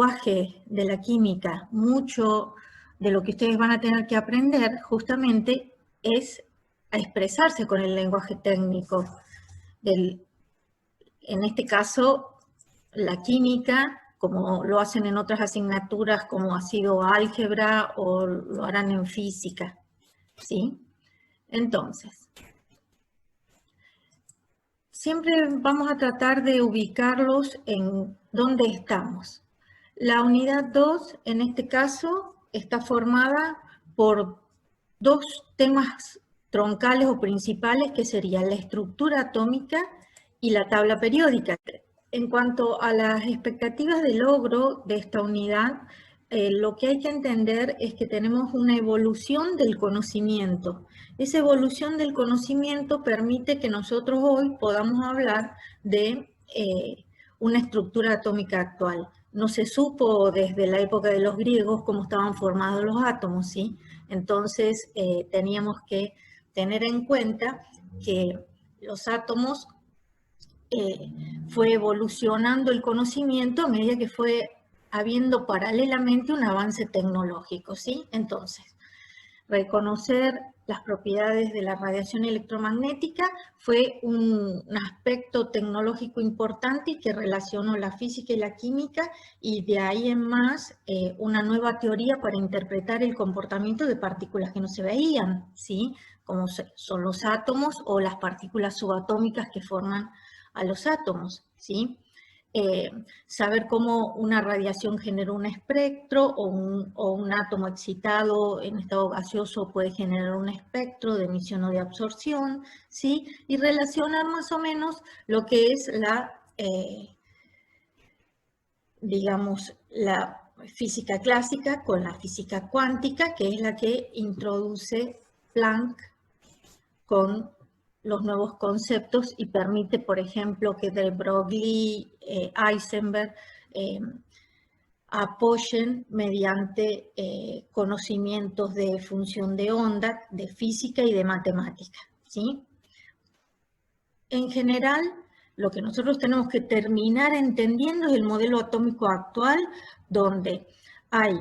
lenguaje de la química, mucho de lo que ustedes van a tener que aprender justamente es a expresarse con el lenguaje técnico. En este caso, la química, como lo hacen en otras asignaturas, como ha sido álgebra o lo harán en física, ¿sí? Entonces, siempre vamos a tratar de ubicarlos en dónde estamos. La unidad 2, en este caso, está formada por dos temas troncales o principales, que serían la estructura atómica y la tabla periódica. En cuanto a las expectativas de logro de esta unidad, lo que hay que entender es que tenemos una evolución del conocimiento. Esa evolución del conocimiento permite que nosotros hoy podamos hablar de una estructura atómica actual. No se supo desde la época de los griegos cómo estaban formados los átomos, ¿sí? Entonces teníamos que tener en cuenta que los átomos fue evolucionando el conocimiento a medida que fue habiendo paralelamente un avance tecnológico, ¿sí? Entonces, reconocer las propiedades de la radiación electromagnética fue un aspecto tecnológico importante que relacionó la física y la química, y de ahí en más una nueva teoría para interpretar el comportamiento de partículas que no se veían, ¿sí? Como son los átomos o las partículas subatómicas que forman a los átomos, ¿sí? Saber cómo una radiación genera un espectro o un átomo excitado en estado gaseoso puede generar un espectro de emisión o de absorción, ¿sí? Y relacionar más o menos lo que es digamos, la física clásica con la física cuántica, que es la que introduce Planck con los nuevos conceptos y permite, por ejemplo, que de Broglie, Heisenberg apoyen mediante conocimientos de función de onda, de física y de matemática, ¿sí? En general, lo que nosotros tenemos que terminar entendiendo es el modelo atómico actual, donde hay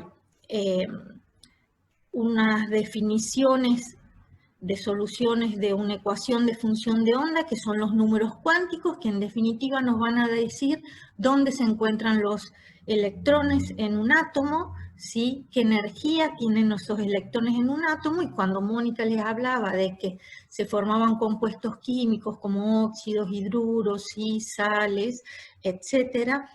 unas definiciones de soluciones de una ecuación de función de onda, que son los números cuánticos, que en definitiva nos van a decir dónde se encuentran los electrones en un átomo, ¿sí? Qué energía tienen esos electrones en un átomo, y cuando Mónica les hablaba de que se formaban compuestos químicos como óxidos, hidruros, y sales, etcétera,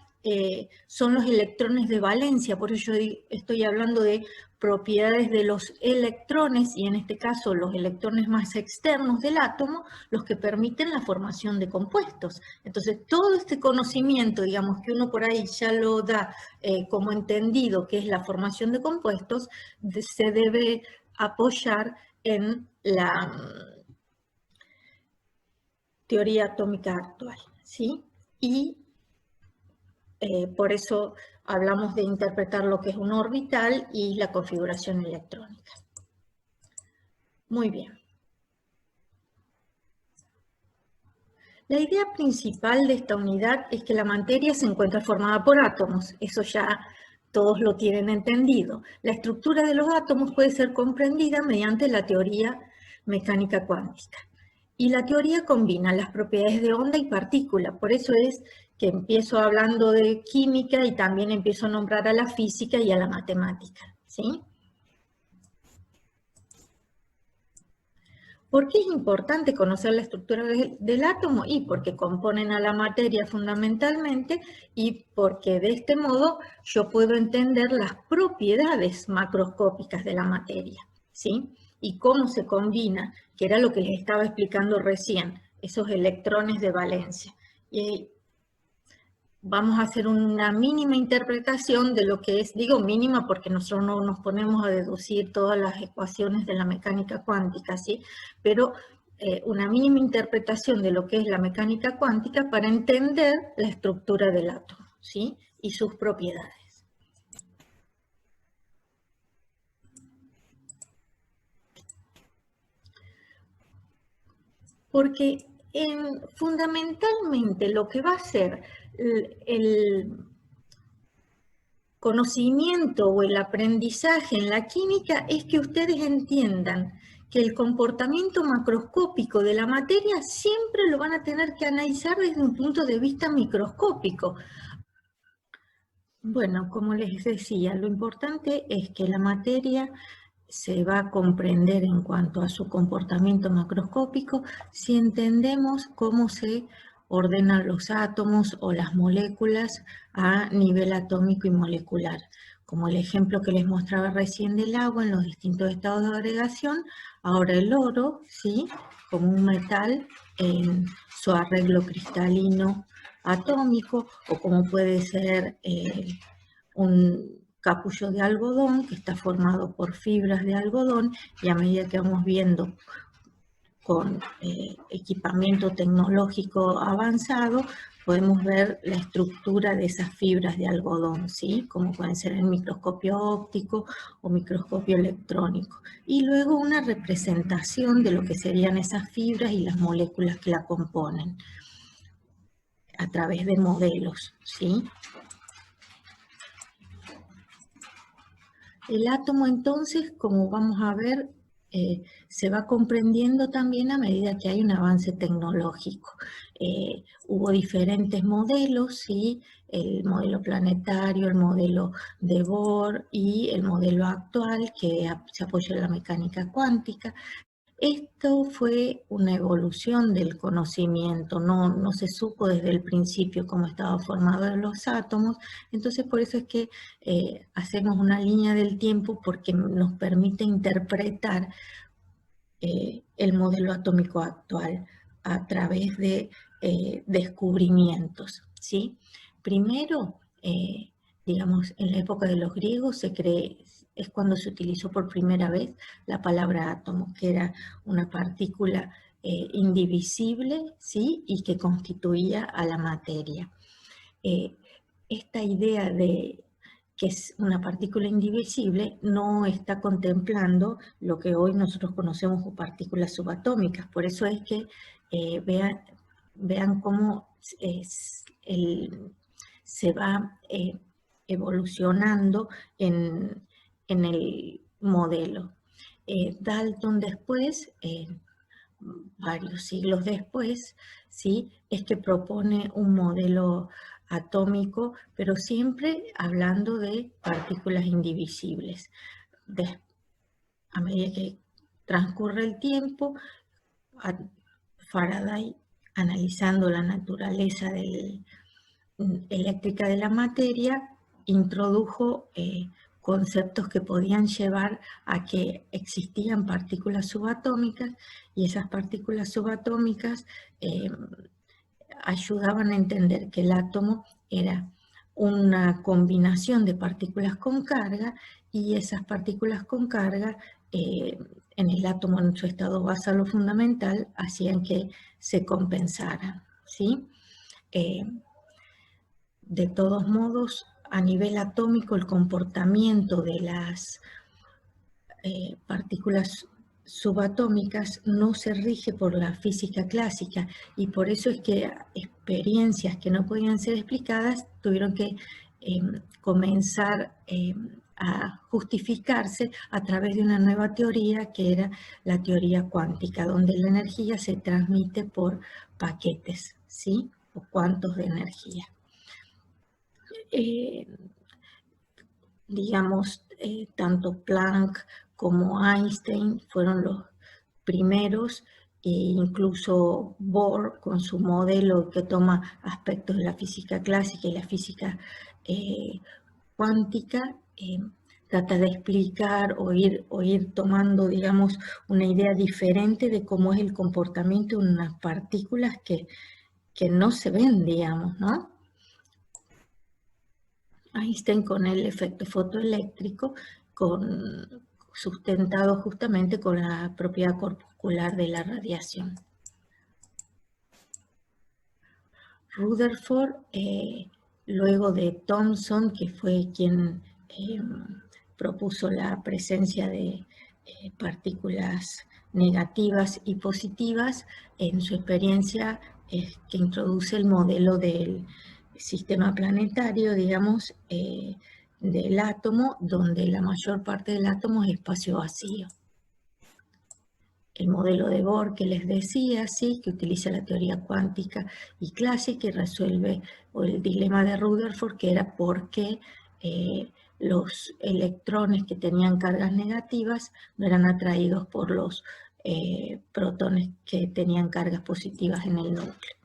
son los electrones de valencia. Por eso yo estoy hablando de propiedades de los electrones, y en este caso los electrones más externos del átomo, los que permiten la formación de compuestos. Entonces, todo este conocimiento, digamos, que uno por ahí ya lo da como entendido, que es la formación de compuestos, se debe apoyar en la teoría atómica actual, ¿sí? Y por eso hablamos de interpretar lo que es un orbital y la configuración electrónica. Muy bien. La idea principal de esta unidad es que la materia se encuentra formada por átomos. Eso ya todos lo tienen entendido. La estructura de los átomos puede ser comprendida mediante la teoría mecánica cuántica. Y la teoría combina las propiedades de onda y partícula. Por eso es que empiezo hablando de química y también empiezo a nombrar a la física y a la matemática, ¿sí? ¿Por qué es importante conocer la estructura del átomo? Y porque componen a la materia fundamentalmente, y porque de este modo yo puedo entender las propiedades macroscópicas de la materia, ¿sí? Y cómo se combina, que era lo que les estaba explicando recién, esos electrones de valencia. Y vamos a hacer una mínima interpretación de lo que es, digo mínima porque nosotros no nos ponemos a deducir todas las ecuaciones de la mecánica cuántica, ¿sí? Pero una mínima interpretación de lo que es la mecánica cuántica para entender la estructura del átomo, ¿sí? Y sus propiedades. Porque fundamentalmente lo que va a ser conocimiento o el aprendizaje en la química es que ustedes entiendan que el comportamiento macroscópico de la materia siempre lo van a tener que analizar desde un punto de vista microscópico. Bueno, como les decía, lo importante es que la materia se va a comprender en cuanto a su comportamiento macroscópico si entendemos cómo se ordenan los átomos o las moléculas a nivel atómico y molecular. Como el ejemplo que les mostraba recién del agua en los distintos estados de agregación, ahora el oro, ¿sí?, como un metal en su arreglo cristalino atómico, o como puede ser un capullo de algodón que está formado por fibras de algodón, y a medida que vamos viendo con equipamiento tecnológico avanzado, podemos ver la estructura de esas fibras de algodón, ¿sí?, como pueden ser el microscopio óptico o microscopio electrónico. Y luego una representación de lo que serían esas fibras y las moléculas que la componen a través de modelos, ¿sí? El átomo entonces, como vamos a ver, se va comprendiendo también a medida que hay un avance tecnológico. Hubo diferentes modelos, ¿sí?, el modelo planetario, el modelo de Bohr y el modelo actual que se apoya en la mecánica cuántica. Esto fue una evolución del conocimiento, no se supo desde el principio cómo estaban formados los átomos, entonces por eso es que hacemos una línea del tiempo, porque nos permite interpretar el modelo atómico actual a través de descubrimientos, ¿sí? Primero, digamos, en la época de los griegos es cuando se utilizó por primera vez la palabra átomo, que era una partícula indivisible, ¿sí?, y que constituía a la materia. Esta idea de que es una partícula indivisible no está contemplando lo que hoy nosotros conocemos como partículas subatómicas. Por eso es que vean cómo se va evolucionando en el modelo. Dalton después, varios siglos después, ¿sí?, es que propone un modelo atómico, pero siempre hablando de partículas indivisibles. A medida que transcurre el tiempo, Faraday, analizando la naturaleza eléctrica de la materia, introdujo conceptos que podían llevar a que existían partículas subatómicas, y esas partículas subatómicas ayudaban a entender que el átomo era una combinación de partículas con carga, y esas partículas con carga en el átomo, en su estado basal o fundamental, hacían que se compensaran, ¿sí? De todos modos, a nivel atómico, el comportamiento de las partículas subatómicas no se rige por la física clásica, y por eso es que experiencias que no podían ser explicadas tuvieron que comenzar a justificarse a través de una nueva teoría, que era la teoría cuántica, donde la energía se transmite por paquetes, ¿sí?, o cuantos de energía. Digamos, tanto Planck como Einstein fueron los primeros, e incluso Bohr, con su modelo que toma aspectos de la física clásica y la física cuántica, trata de explicar o ir tomando, digamos, una idea diferente de cómo es el comportamiento de unas partículas que no se ven, digamos, ¿no? Einstein con el efecto fotoeléctrico, sustentado justamente con la propiedad corpuscular de la radiación. Rutherford, luego de Thomson, que fue quien propuso la presencia de partículas negativas y positivas, en su experiencia es que introduce el modelo del sistema planetario, digamos, del átomo, donde la mayor parte del átomo es espacio vacío. El modelo de Bohr que les decía, sí, que utiliza la teoría cuántica y clásica y resuelve el dilema de Rutherford, que era por qué los electrones que tenían cargas negativas no eran atraídos por los protones que tenían cargas positivas en el núcleo.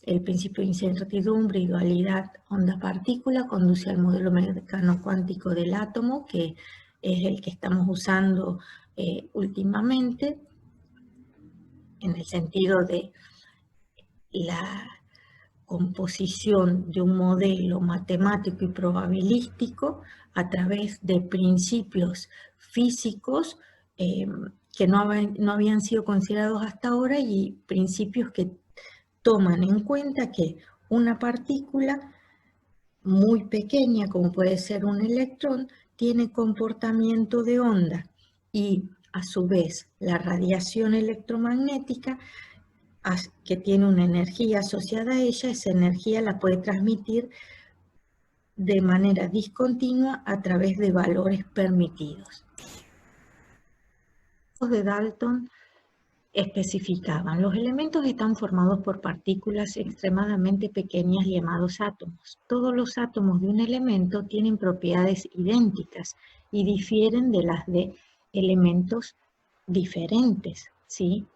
El principio de incertidumbre y dualidad onda-partícula conduce al modelo mecano cuántico del átomo, que es el que estamos usando últimamente, en el sentido de la composición de un modelo matemático y probabilístico a través de principios físicos que no habían sido considerados hasta ahora, y principios que toman en cuenta que una partícula muy pequeña, como puede ser un electrón, tiene comportamiento de onda, y a su vez la radiación electromagnética, que tiene una energía asociada a ella, esa energía la puede transmitir de manera discontinua a través de valores permitidos. Los de Dalton especificaban: los elementos están formados por partículas extremadamente pequeñas llamados átomos. Todos los átomos de un elemento tienen propiedades idénticas y difieren de las de elementos diferentes, ¿sí?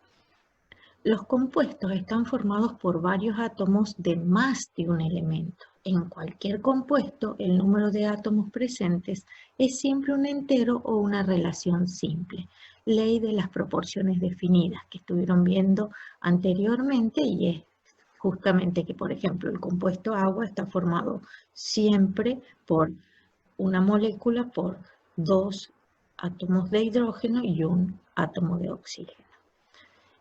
Los compuestos están formados por varios átomos de más de un elemento. En cualquier compuesto, el número de átomos presentes es siempre un entero o una relación simple. Ley de las proporciones definidas, que estuvieron viendo anteriormente, y es justamente que, por ejemplo, el compuesto agua está formado siempre por una molécula por 2 átomos de hidrógeno y un átomo de oxígeno.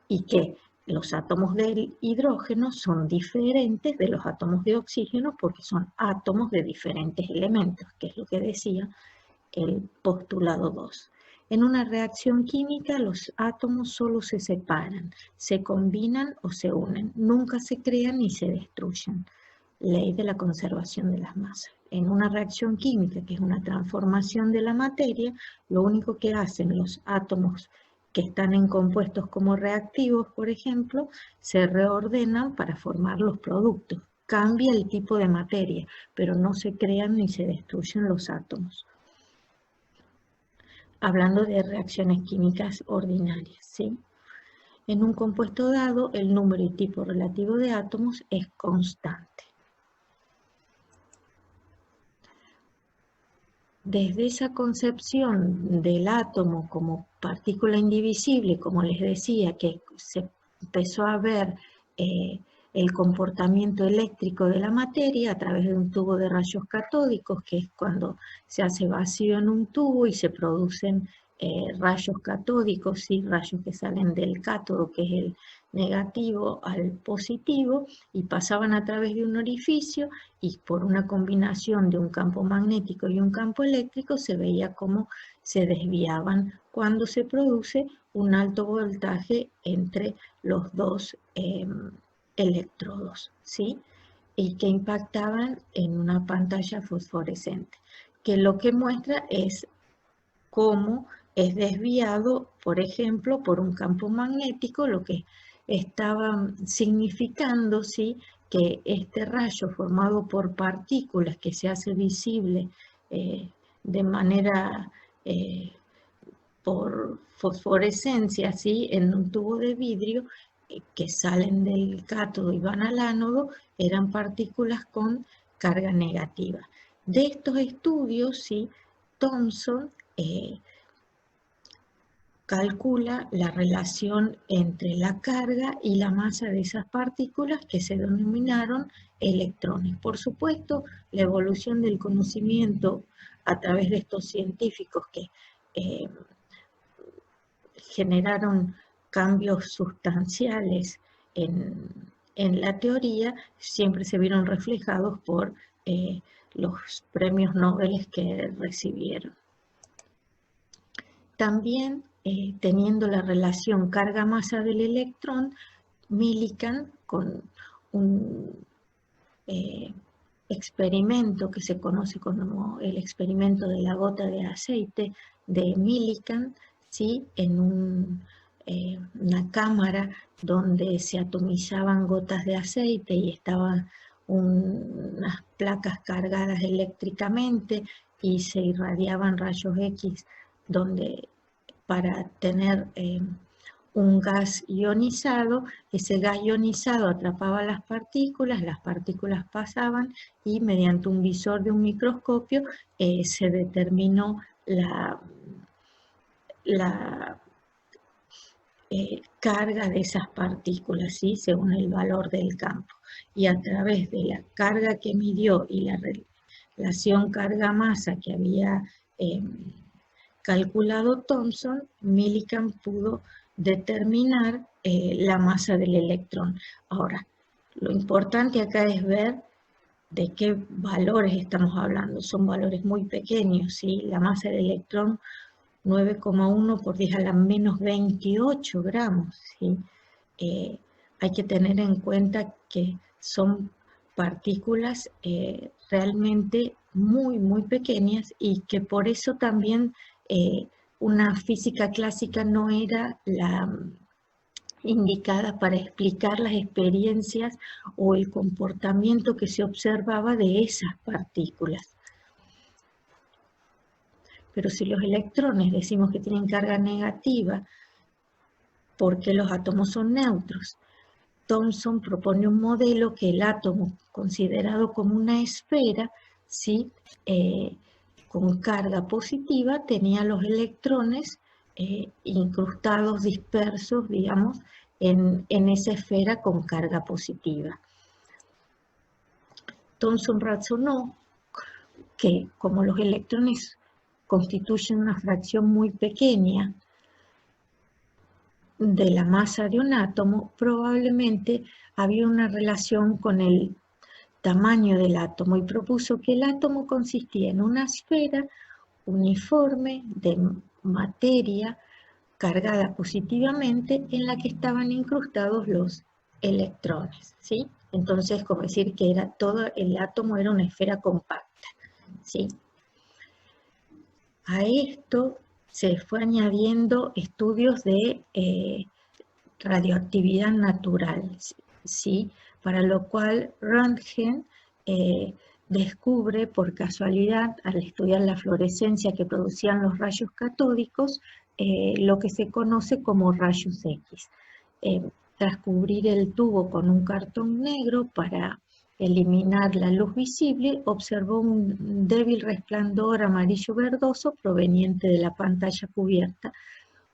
Y que los átomos de hidrógeno son diferentes de los átomos de oxígeno porque son átomos de diferentes elementos, que es lo que decía el postulado 2. En una reacción química, los átomos solo se separan, se combinan o se unen, nunca se crean ni se destruyen. Ley de la conservación de las masas. En una reacción química, que es una transformación de la materia, lo único que hacen los átomos que están en compuestos como reactivos, por ejemplo, se reordenan para formar los productos. Cambia el tipo de materia, pero no se crean ni se destruyen los átomos. Hablando de reacciones químicas ordinarias, ¿sí? En un compuesto dado, el número y tipo relativo de átomos es constante. Desde esa concepción del átomo como partícula indivisible, como les decía, que se empezó a ver el comportamiento eléctrico de la materia a través de un tubo de rayos catódicos, que es cuando se hace vacío en un tubo y se producen rayos catódicos, ¿sí? Rayos que salen del cátodo, que es el negativo, al positivo, y pasaban a través de un orificio, y por una combinación de un campo magnético y un campo eléctrico se veía cómo se desviaban cuando se produce un alto voltaje entre los dos electrodos, ¿sí? Y que impactaban en una pantalla fosforescente, que lo que muestra es cómo es desviado, por ejemplo, por un campo magnético, lo que estaba significando, ¿sí?, que este rayo formado por partículas que se hace visible de manera por fosforescencia, ¿sí?, en un tubo de vidrio, que salen del cátodo y van al ánodo, eran partículas con carga negativa. De estos estudios, ¿sí?, Thomson calcula la relación entre la carga y la masa de esas partículas, que se denominaron electrones. Por supuesto, la evolución del conocimiento a través de estos científicos que generaron cambios sustanciales en la teoría, siempre se vieron reflejados por los premios Nobel que recibieron. También, teniendo la relación carga-masa del electrón, Millikan, con un experimento que se conoce como el experimento de la gota de aceite de Millikan, ¿sí? En una cámara donde se atomizaban gotas de aceite y estaban unas placas cargadas eléctricamente y se irradiaban rayos X donde para tener un gas ionizado, ese gas ionizado atrapaba las partículas pasaban y mediante un visor de un microscopio se determinó la carga de esas partículas, ¿sí? Según el valor del campo. Y a través de la carga que midió y la relación carga-masa que había calculado Thomson, Millikan pudo determinar la masa del electrón. Ahora, lo importante acá es ver de qué valores estamos hablando. Son valores muy pequeños, ¿sí? La masa del electrón 9,1 por 10 a la menos 28 gramos, ¿sí? Hay que tener en cuenta que son partículas realmente muy, muy pequeñas y que por eso también una física clásica no era la indicada para explicar las experiencias o el comportamiento que se observaba de esas partículas. Pero si los electrones decimos que tienen carga negativa, porque los átomos son neutros, Thomson propone un modelo que el átomo, considerado como una esfera, ¿sí? Con carga positiva, tenía los electrones incrustados, dispersos, digamos, en esa esfera con carga positiva. Thomson razonó que como los electrones constituyen una fracción muy pequeña de la masa de un átomo, probablemente había una relación con el tamaño del átomo y propuso que el átomo consistía en una esfera uniforme de materia cargada positivamente en la que estaban incrustados los electrones, ¿sí? Entonces, como decir que era todo el átomo era una esfera compacta, ¿sí? A esto se fue añadiendo estudios de radioactividad natural, ¿sí? Para lo cual Röntgen descubre por casualidad, al estudiar la fluorescencia que producían los rayos catódicos, lo que se conoce como rayos X. Tras cubrir el tubo con un cartón negro para eliminar la luz visible, observó un débil resplandor amarillo verdoso proveniente de la pantalla cubierta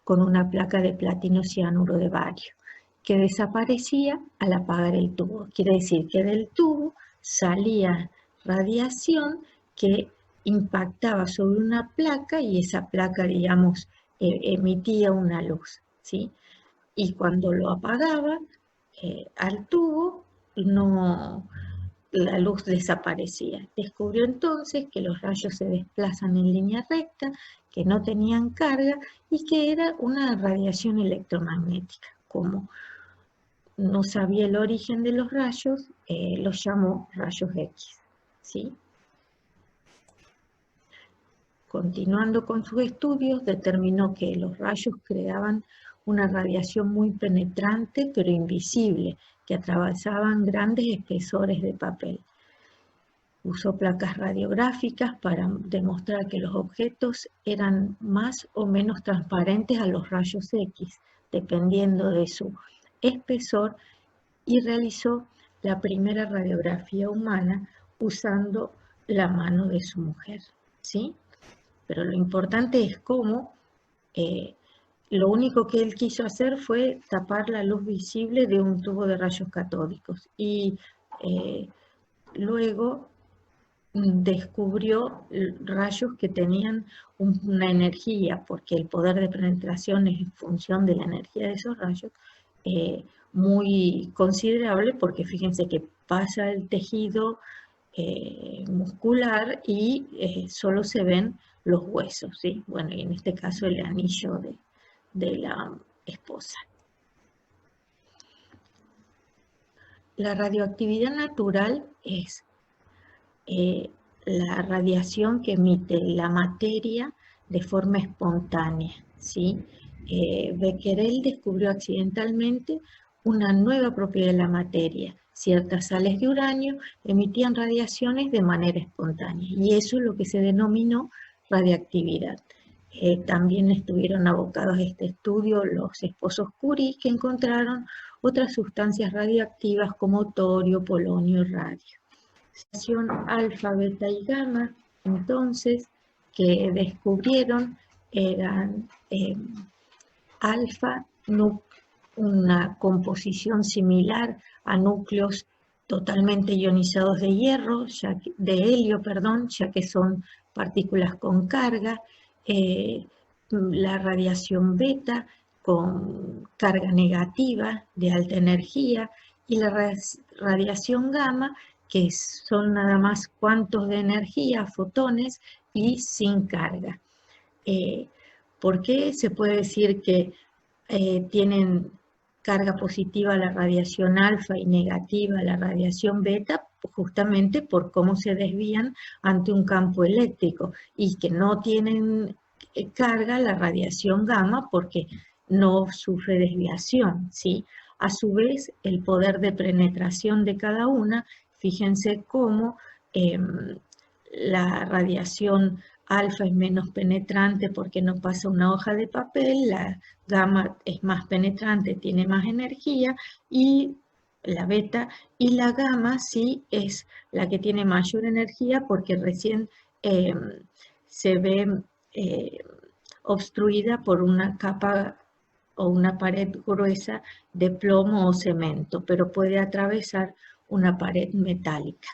con una placa de platino cianuro de bario, que desaparecía al apagar el tubo. Quiere decir que del tubo salía radiación que impactaba sobre una placa y esa placa, digamos, emitía una luz, ¿sí? Y cuando lo apagaba al tubo, la luz desaparecía. Descubrió entonces que los rayos se desplazan en línea recta, que no tenían carga y que era una radiación electromagnética. Como no sabía el origen de los rayos, los llamó rayos X, ¿sí? Continuando con sus estudios, determinó que los rayos creaban una radiación muy penetrante pero invisible, que atravesaban grandes espesores de papel. Usó placas radiográficas para demostrar que los objetos eran más o menos transparentes a los rayos X, dependiendo de su espesor, y realizó la primera radiografía humana usando la mano de su mujer, ¿sí? Pero lo importante es cómo lo único que él quiso hacer fue tapar la luz visible de un tubo de rayos catódicos y luego descubrió rayos que tenían una energía, porque el poder de penetración es en función de la energía de esos rayos, muy considerable, porque fíjense que pasa el tejido muscular y solo se ven los huesos, ¿sí? Bueno, y en este caso el anillo de la esposa. La radioactividad natural es la radiación que emite la materia de forma espontánea, ¿sí? Becquerel descubrió accidentalmente una nueva propiedad de la materia. Ciertas sales de uranio emitían radiaciones de manera espontánea y eso es lo que se denominó radiactividad. También estuvieron abocados a este estudio los esposos Curie, que encontraron otras sustancias radioactivas como torio, polonio y radio. Radiación alfa, beta y gamma, entonces, que descubrieron eran alfa, una composición similar a núcleos totalmente ionizados de hierro, de helio, perdón, ya que son partículas con carga, la radiación beta con carga negativa de alta energía y la radiación gamma, que son nada más cuantos de energía, fotones y sin carga. ¿Por qué se puede decir que tienen carga positiva la radiación alfa y negativa la radiación beta? Justamente por cómo se desvían ante un campo eléctrico, y que no tienen carga la radiación gamma porque no sufre desviación, ¿sí? A su vez, el poder de penetración de cada una, fíjense cómo la radiación alfa es menos penetrante porque no pasa una hoja de papel, la gamma es más penetrante, tiene más energía, y la beta, y la gamma sí es la que tiene mayor energía porque recién se ve obstruida por una capa o una pared gruesa de plomo o cemento, pero puede atravesar una pared metálica.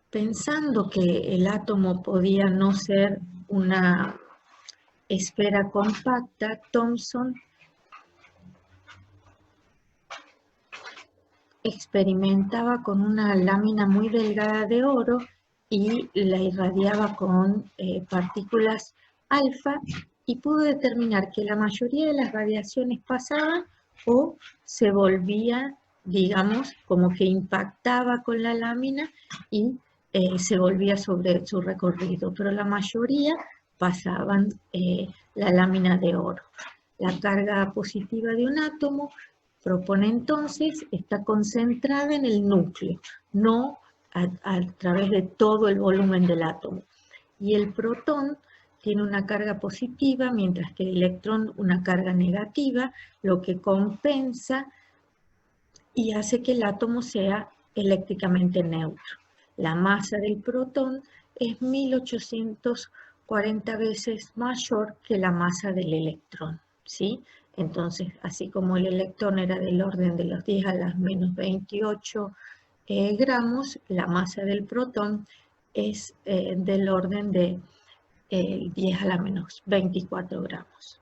Pensando que el átomo podía no ser una esfera compacta, Thomson experimentaba con una lámina muy delgada de oro y la irradiaba con partículas alfa, y pudo determinar que la mayoría de las radiaciones pasaban o se volvía, digamos, como que impactaba con la lámina y se volvía sobre su recorrido, pero la mayoría pasaban la lámina de oro. La carga positiva de un átomo, propone entonces, está concentrada en el núcleo, no a través de todo el volumen del átomo. Y el protón tiene una carga positiva, mientras que el electrón una carga negativa, lo que compensa y hace que el átomo sea eléctricamente neutro. La masa del protón es 1840 veces mayor que la masa del electrón, ¿sí? Entonces, así como el electrón era del orden de los 10 a las menos 28 gramos, la masa del protón es del orden de 10 a la menos 24 gramos.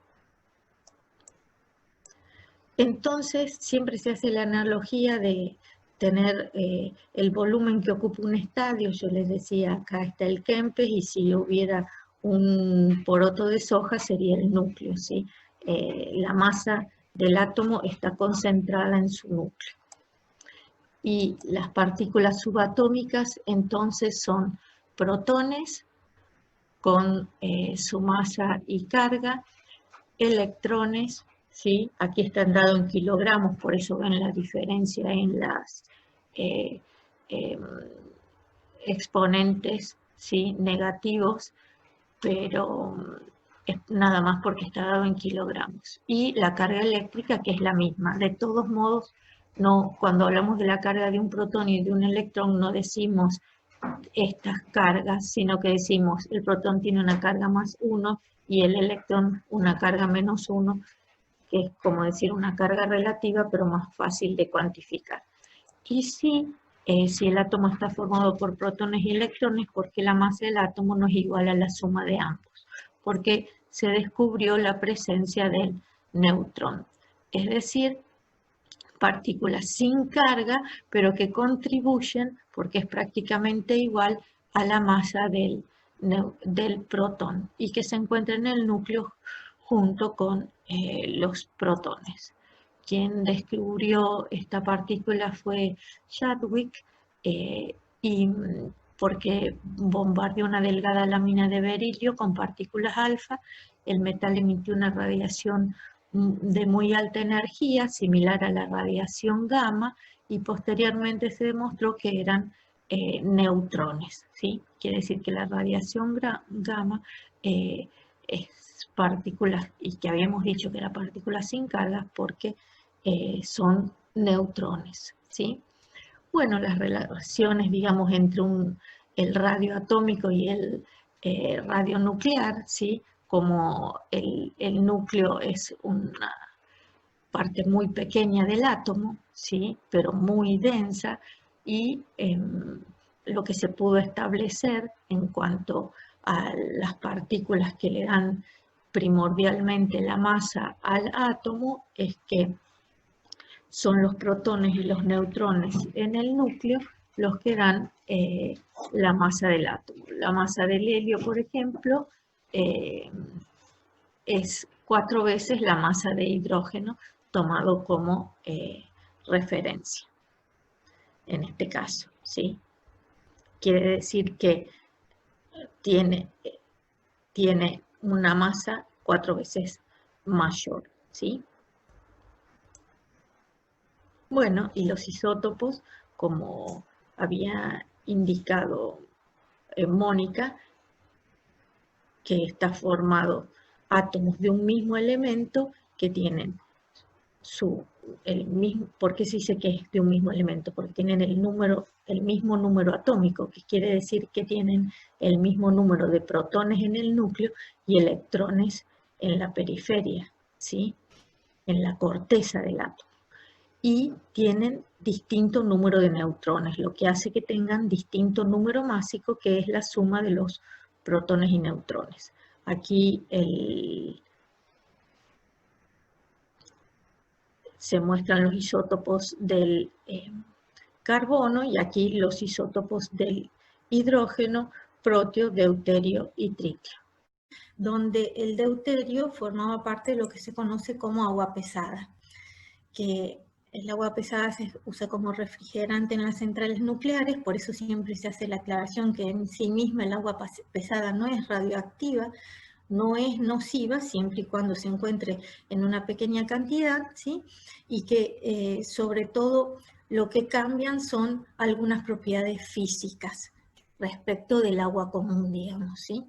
Entonces, siempre se hace la analogía de tener el volumen que ocupa un estadio. Yo les decía, acá está el Kempes, y si hubiera un poroto de soja sería el núcleo, ¿sí? La masa del átomo está concentrada en su núcleo. Y las partículas subatómicas entonces son protones con su masa y carga, electrones, ¿sí? Aquí están dados en kilogramos, por eso ven la diferencia en las exponentes, ¿sí? Negativos, pero es nada más porque está dado en kilogramos. Y la carga eléctrica, que es la misma. De todos modos, no, cuando hablamos de la carga de un protón y de un electrón, no decimos estas cargas, sino que decimos el protón tiene una carga más 1 y el electrón una carga menos 1, que es como decir una carga relativa, pero más fácil de cuantificar. Y sí, si el átomo está formado por protones y electrones, porque la masa del átomo no es igual a la suma de ambos, porque se descubrió la presencia del neutrón, es decir, partículas sin carga, pero que contribuyen, porque es prácticamente igual a la masa del protón, y que se encuentra en el núcleo junto con los protones. quien descubrió esta partícula fue Chadwick, y porque bombardeó una delgada lámina de berilio con partículas alfa, el metal emitió una radiación de muy alta energía, similar a la radiación gamma, y posteriormente se demostró que eran neutrones, ¿sí? Quiere decir que la radiación gamma es partículas, y que habíamos dicho que era partículas sin carga porque son neutrones, ¿sí? Bueno, las relaciones, digamos, entre el radio atómico y el radio nuclear, ¿sí? Como el núcleo es una parte muy pequeña del átomo, ¿sí? Pero muy densa, y lo que se pudo establecer en cuanto a las partículas que le dan primordialmente la masa al átomo es que son los protones y los neutrones en el núcleo los que dan la masa del átomo. La masa del helio, por ejemplo, es 4 veces la masa de hidrógeno, tomado como referencia, en este caso, ¿sí? Quiere decir que tiene una masa 4 veces mayor, ¿sí? Bueno, y los isótopos, como había indicado Mónica, que está formado átomos de un mismo elemento que tienen el mismo. ¿Por qué se dice que es de un mismo elemento? Porque tienen el mismo número atómico, que quiere decir que tienen el mismo número de protones en el núcleo y electrones en la periferia, ¿sí? En la corteza del átomo. Y tienen distinto número de neutrones, lo que hace que tengan distinto número másico, que es la suma de los protones y neutrones. Aquí se muestran los isótopos del carbono, y aquí los isótopos del hidrógeno, proteo, deuterio y tritio, donde el deuterio formaba parte de lo que se conoce como agua pesada, que el agua pesada se usa como refrigerante en las centrales nucleares, por eso siempre se hace la aclaración que en sí misma el agua pesada no es radioactiva, no es nociva, siempre y cuando se encuentre en una pequeña cantidad, ¿sí? Y que sobre todo lo que cambian son algunas propiedades físicas respecto del agua común, digamos, ¿sí?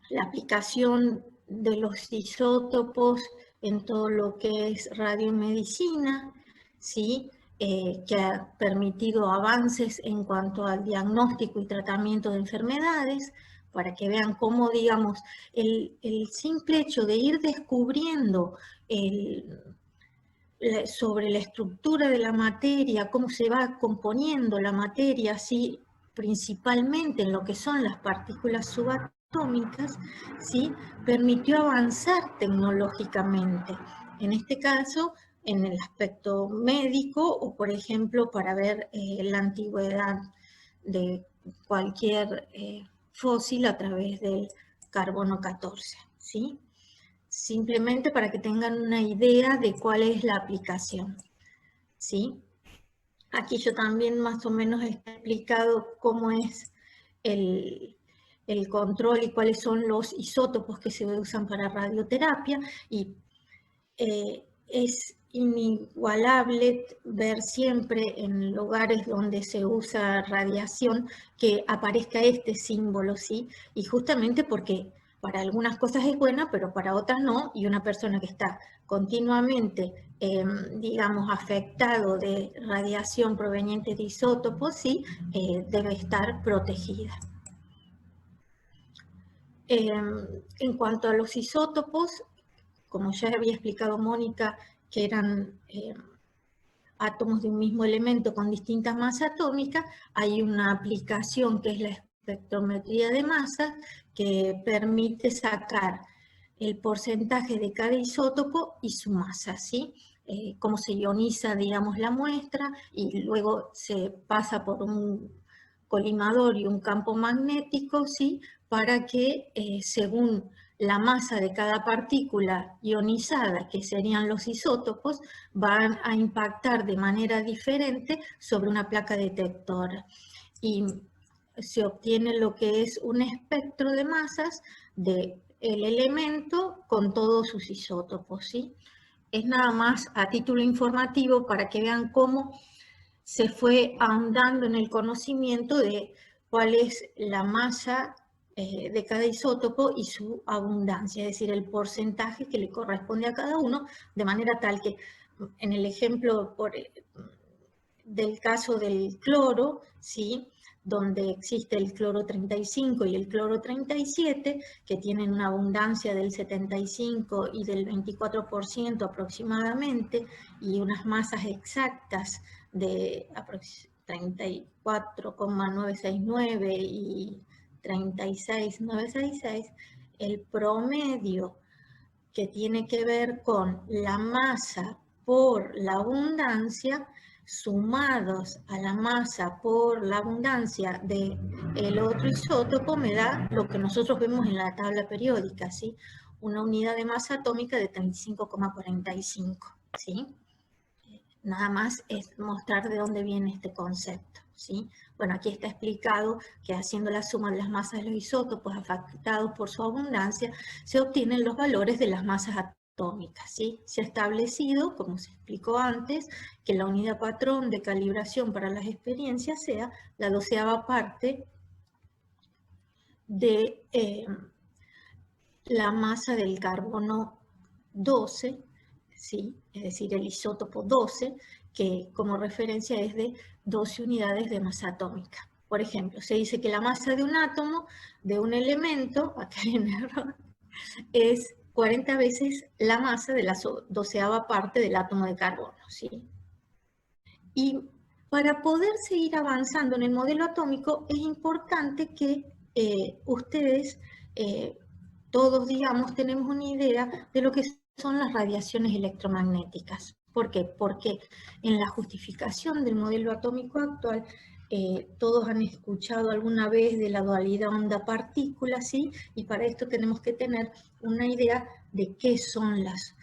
La aplicación de los isótopos en todo lo que es radiomedicina, ¿sí? Que ha permitido avances en cuanto al diagnóstico y tratamiento de enfermedades, para que vean cómo, digamos, el simple hecho de ir descubriendo sobre la estructura de la materia, cómo se va componiendo la materia, ¿sí? Principalmente en lo que son las partículas subatómicas, ¿sí? Permitió avanzar tecnológicamente. En este caso, en el aspecto médico, o por ejemplo para ver la antigüedad de cualquier fósil a través del carbono 14, ¿sí? Simplemente para que tengan una idea de cuál es la aplicación, ¿sí? Aquí yo también más o menos he explicado cómo es el control y cuáles son los isótopos que se usan para radioterapia, y es inigualable ver siempre en lugares donde se usa radiación que aparezca este símbolo, ¿sí? Y justamente porque para algunas cosas es buena, pero para otras no, y una persona que está continuamente, digamos, afectado de radiación proveniente de isótopos, ¿sí? Debe estar protegida. En cuanto a los isótopos, como ya había explicado Mónica, que eran átomos de un mismo elemento con distintas masas atómicas, hay una aplicación que es la espectrometría de masa, que permite sacar el porcentaje de cada isótopo y su masa, ¿sí? Cómo se ioniza, digamos, la muestra, y luego se pasa por un colimador y un campo magnético, ¿sí? Para que según la masa de cada partícula ionizada, que serían los isótopos, van a impactar de manera diferente sobre una placa detectora. Y se obtiene lo que es un espectro de masas del elemento con todos sus isótopos, ¿sí? Es nada más a título informativo para que vean cómo se fue ahondando en el conocimiento de cuál es la masa de cada isótopo y su abundancia, es decir, el porcentaje que le corresponde a cada uno, de manera tal que en el ejemplo del caso del cloro, ¿sí?, donde existe el cloro 35 y el cloro 37, que tienen una abundancia del 75 y del 24% aproximadamente, y unas masas exactas de 34,969 y 36,966, el promedio que tiene que ver con la masa por la abundancia, sumados a la masa por la abundancia del otro isótopo, me da lo que nosotros vemos en la tabla periódica, ¿sí? Una unidad de masa atómica de 35,45, ¿sí? Nada más es mostrar de dónde viene este concepto, ¿sí? Bueno, aquí está explicado que haciendo la suma de las masas de los isótopos afectados por su abundancia, se obtienen los valores de las masas atómicas, ¿sí? Se ha establecido, como se explicó antes, que la unidad patrón de calibración para las experiencias sea la 12ª parte de la masa del carbono 12, ¿sí? Es decir, el isótopo 12, que como referencia es de 12 unidades de masa atómica. Por ejemplo, se dice que la masa de un átomo, de un elemento, acá hay un error, es 40 veces la masa de la 12ª parte del átomo de carbono, ¿sí? Y para poder seguir avanzando en el modelo atómico, es importante que ustedes, todos, digamos, tenemos una idea de lo que son las radiaciones electromagnéticas. ¿Por qué? Porque en la justificación del modelo atómico actual, todos han escuchado alguna vez de la dualidad onda-partícula, ¿sí? Y para esto tenemos que tener una idea de qué son las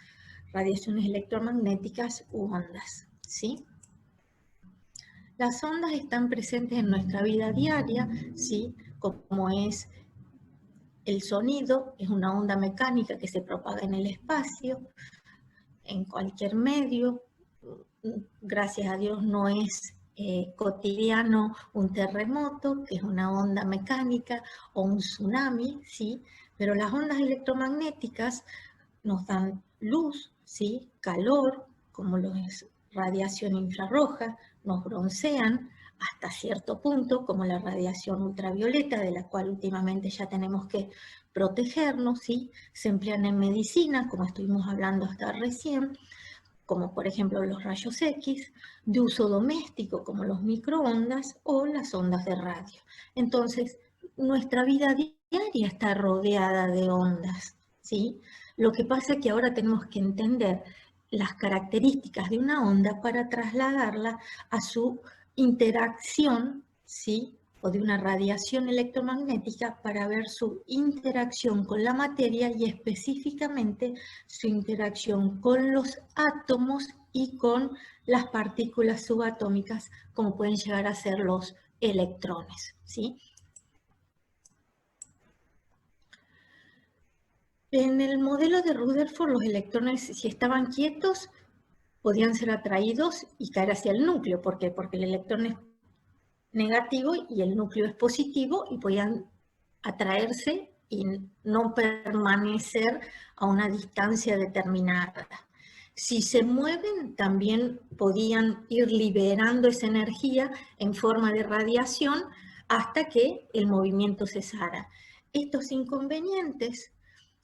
radiaciones electromagnéticas u ondas, ¿sí? Las ondas están presentes en nuestra vida diaria, ¿sí? Como es el sonido, es una onda mecánica que se propaga en el espacio, en cualquier medio. Gracias a Dios no es cotidiano un terremoto, que es una onda mecánica, o un tsunami, ¿sí? Pero las ondas electromagnéticas nos dan luz, ¿sí? Calor, como lo es radiación infrarroja, nos broncean hasta cierto punto, como la radiación ultravioleta, de la cual últimamente ya tenemos que protegernos, ¿sí? Se emplean en medicina, como estuvimos hablando hasta recién, como por ejemplo los rayos X, de uso doméstico, como los microondas o las ondas de radio. Entonces, nuestra vida diaria está rodeada de ondas, ¿sí? Lo que pasa es que ahora tenemos que entender las características de una onda para trasladarla a su interacción, ¿sí? O de una radiación electromagnética para ver su interacción con la materia y específicamente su interacción con los átomos y con las partículas subatómicas, como pueden llegar a ser los electrones, ¿sí? En el modelo de Rutherford, los electrones, si estaban quietos, podían ser atraídos y caer hacia el núcleo. ¿Por qué? Porque el electrón es negativo y el núcleo es positivo y podían atraerse y no permanecer a una distancia determinada. Si se mueven, también podían ir liberando esa energía en forma de radiación hasta que el movimiento cesara. Estos inconvenientes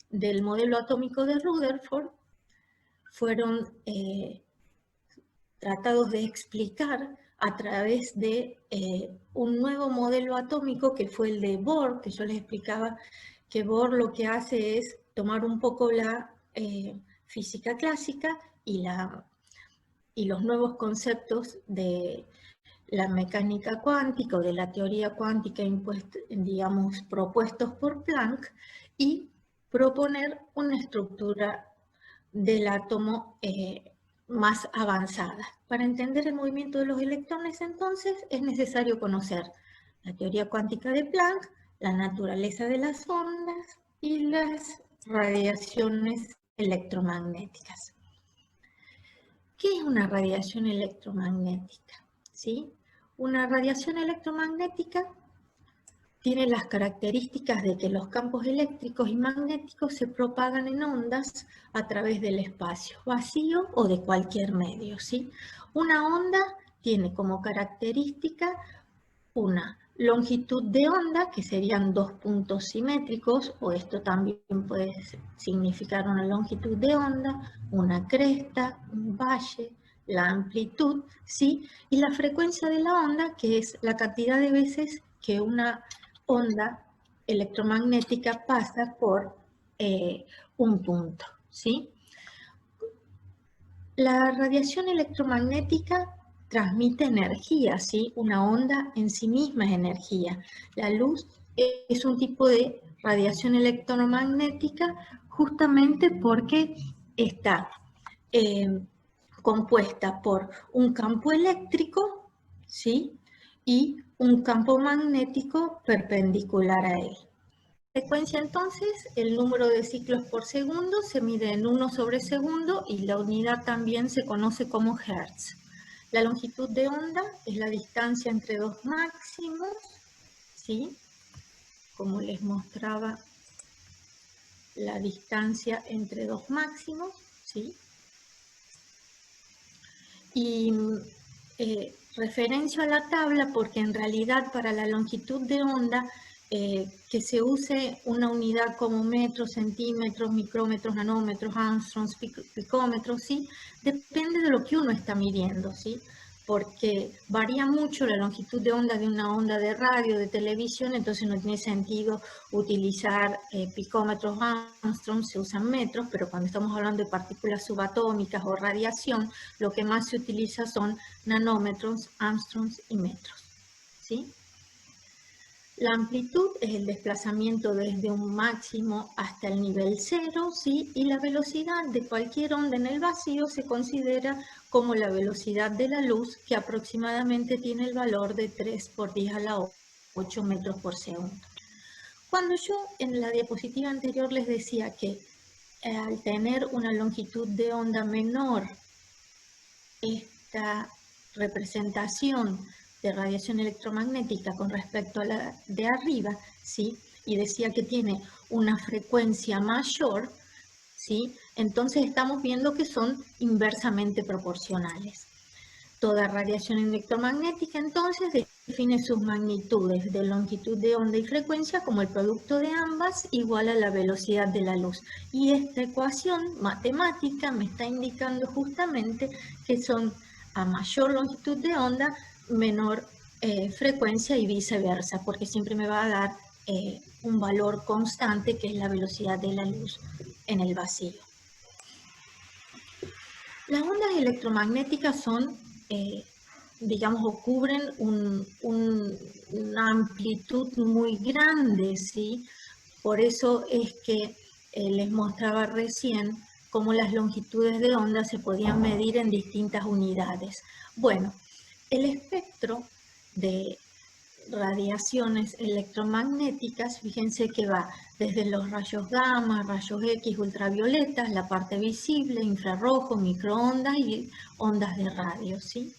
del modelo atómico de Rutherford fueron tratados de explicar a través de un nuevo modelo atómico que fue el de Bohr, que yo les explicaba que Bohr lo que hace es tomar un poco la física clásica y los nuevos conceptos de la mecánica cuántica o de la teoría cuántica, digamos, propuestos por Planck, y proponer una estructura del átomo más avanzada. Para entender el movimiento de los electrones, entonces, es necesario conocer la teoría cuántica de Planck, la naturaleza de las ondas y las radiaciones electromagnéticas. ¿Qué es una radiación electromagnética? ¿Sí? Una radiación electromagnética tiene las características de que los campos eléctricos y magnéticos se propagan en ondas a través del espacio vacío o de cualquier medio, ¿sí? Una onda tiene como característica una longitud de onda, que serían dos puntos simétricos, o esto también puede significar una longitud de onda, una cresta, un valle, la amplitud, ¿sí? Y la frecuencia de la onda, que es la cantidad de veces que una onda electromagnética pasa por un punto, ¿sí? La radiación electromagnética transmite energía, ¿sí? Una onda en sí misma es energía. La luz es un tipo de radiación electromagnética justamente porque está compuesta por un campo eléctrico, ¿sí? Y un campo magnético perpendicular a él. Frecuencia, entonces, el número de ciclos por segundo se mide en 1 sobre segundo y la unidad también se conoce como hertz. La longitud de onda es la distancia entre dos máximos, ¿sí? Como les mostraba, la distancia entre dos máximos, ¿sí? Y referencio a la tabla porque en realidad para la longitud de onda que se use una unidad como metros, centímetros, micrómetros, nanómetros, angstroms, picómetros, ¿sí? Depende de lo que uno está midiendo, ¿sí? Porque varía mucho la longitud de onda de una onda de radio, de televisión, entonces no tiene sentido utilizar picómetros, angstroms, se usan metros, pero cuando estamos hablando de partículas subatómicas o radiación, lo que más se utiliza son nanómetros, angstroms y metros, ¿sí? La amplitud es el desplazamiento desde un máximo hasta el nivel cero, ¿sí? Y la velocidad de cualquier onda en el vacío se considera como la velocidad de la luz, que aproximadamente tiene el valor de 3 por 10 a la 8 metros por segundo. Cuando yo en la diapositiva anterior les decía que al tener una longitud de onda menor, esta representación de radiación electromagnética con respecto a la de arriba, ¿sí? Y decía que tiene una frecuencia mayor, ¿sí? Entonces estamos viendo que son inversamente proporcionales. Toda radiación electromagnética entonces define sus magnitudes de longitud de onda y frecuencia como el producto de ambas igual a la velocidad de la luz. Y esta ecuación matemática me está indicando justamente que son a mayor longitud de onda, menor frecuencia y viceversa, porque siempre me va a dar un valor constante que es la velocidad de la luz en el vacío. Las ondas electromagnéticas son, digamos, o cubren una amplitud muy grande, ¿sí? Por eso es que les mostraba recién cómo las longitudes de onda se podían medir en distintas unidades. Bueno, el espectro de radiaciones electromagnéticas, fíjense que va desde los rayos gamma, rayos X, ultravioletas, la parte visible, infrarrojo, microondas y ondas de radio, ¿sí?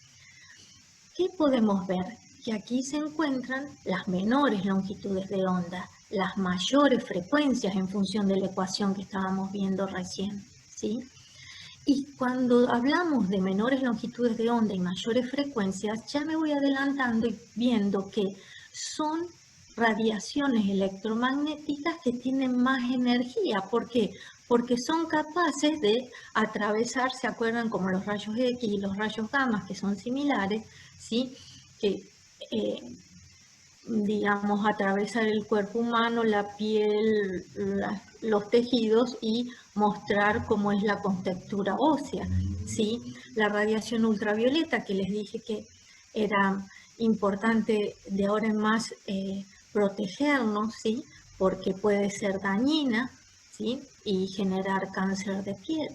¿Qué podemos ver? Que aquí se encuentran las menores longitudes de onda, las mayores frecuencias en función de la ecuación que estábamos viendo recién, ¿sí? Y cuando hablamos de menores longitudes de onda y mayores frecuencias, ya me voy adelantando y viendo que son radiaciones electromagnéticas que tienen más energía. ¿Por qué? Porque son capaces de atravesar, ¿se acuerdan? Como los rayos X y los rayos gamma, que son similares, ¿sí? Que digamos, atravesar el cuerpo humano, la piel, los tejidos y mostrar cómo es la contextura ósea, ¿sí? La radiación ultravioleta, que les dije que era importante de ahora en más protegernos, ¿sí? Porque puede ser dañina, ¿sí? Y generar cáncer de piel.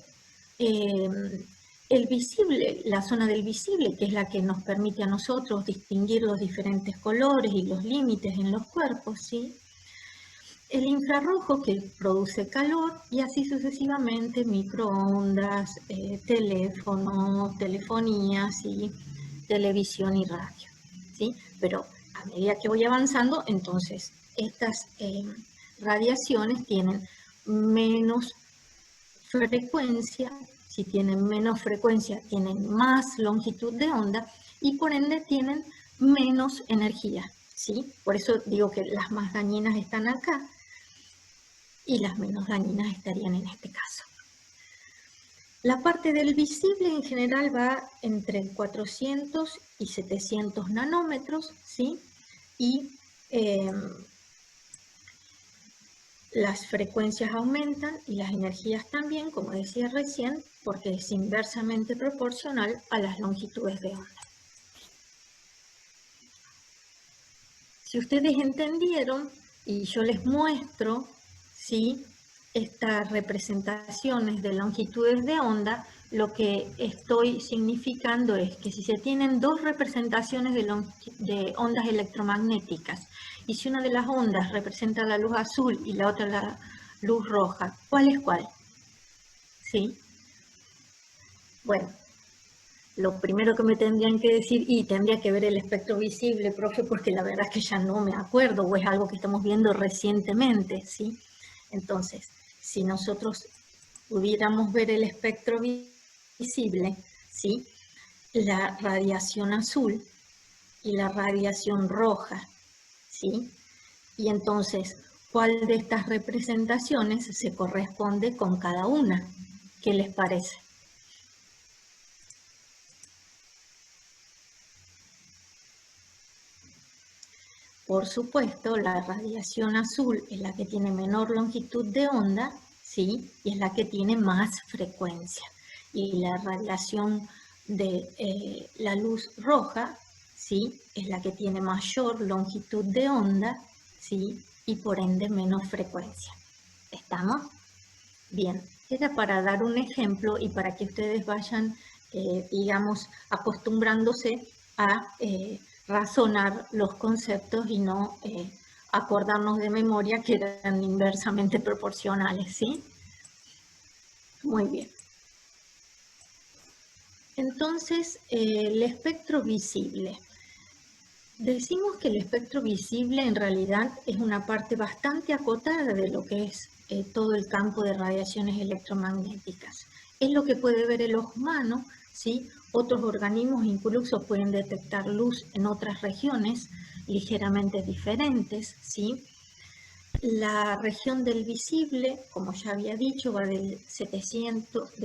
El visible, la zona del visible, que es la que nos permite a nosotros distinguir los diferentes colores y los límites en los cuerpos, ¿sí? El infrarrojo, que produce calor, y así sucesivamente microondas, teléfonos, telefonías, ¿sí? Televisión y radio, ¿sí? Pero a medida que voy avanzando, entonces estas radiaciones tienen menos frecuencia. Si tienen menos frecuencia, tienen más longitud de onda y por ende tienen menos energía, ¿sí? Por eso digo que las más dañinas están acá y las menos dañinas estarían en este caso. La parte del visible en general va entre 400 y 700 nanómetros, ¿sí? Y las frecuencias aumentan y las energías también, como decía recién, porque es inversamente proporcional a las longitudes de onda. Si ustedes entendieron, y yo les muestro, ¿sí? Estas representaciones de longitudes de onda, lo que estoy significando es que si se tienen dos representaciones de ondas electromagnéticas, y si una de las ondas representa la luz azul y la otra la luz roja, ¿cuál es cuál? ¿Sí? Bueno, lo primero que me tendrían que decir, y tendría que ver el espectro visible, profe, porque la verdad es que ya no me acuerdo, o es algo que estamos viendo recientemente, ¿sí? Entonces, si nosotros pudiéramos ver el espectro visible, ¿sí? La radiación azul y la radiación roja, ¿sí? Y entonces, ¿cuál de estas representaciones se corresponde con cada una? ¿Qué les parece? Por supuesto, la radiación azul es la que tiene menor longitud de onda, ¿sí? Y es la que tiene más frecuencia. Y la radiación de la luz roja, ¿sí? Es la que tiene mayor longitud de onda, ¿sí? Y por ende menos frecuencia. ¿Estamos? Bien, era para dar un ejemplo y para que ustedes vayan, digamos, acostumbrándose a razonar los conceptos y no acordarnos de memoria que eran inversamente proporcionales, ¿sí? Muy bien. Entonces, el espectro visible. Decimos que el espectro visible en realidad es una parte bastante acotada de lo que es todo el campo de radiaciones electromagnéticas. Es lo que puede ver el ojo humano, ¿sí? Otros organismos incluso pueden detectar luz en otras regiones ligeramente diferentes, ¿sí? La región del visible, como ya había dicho, va de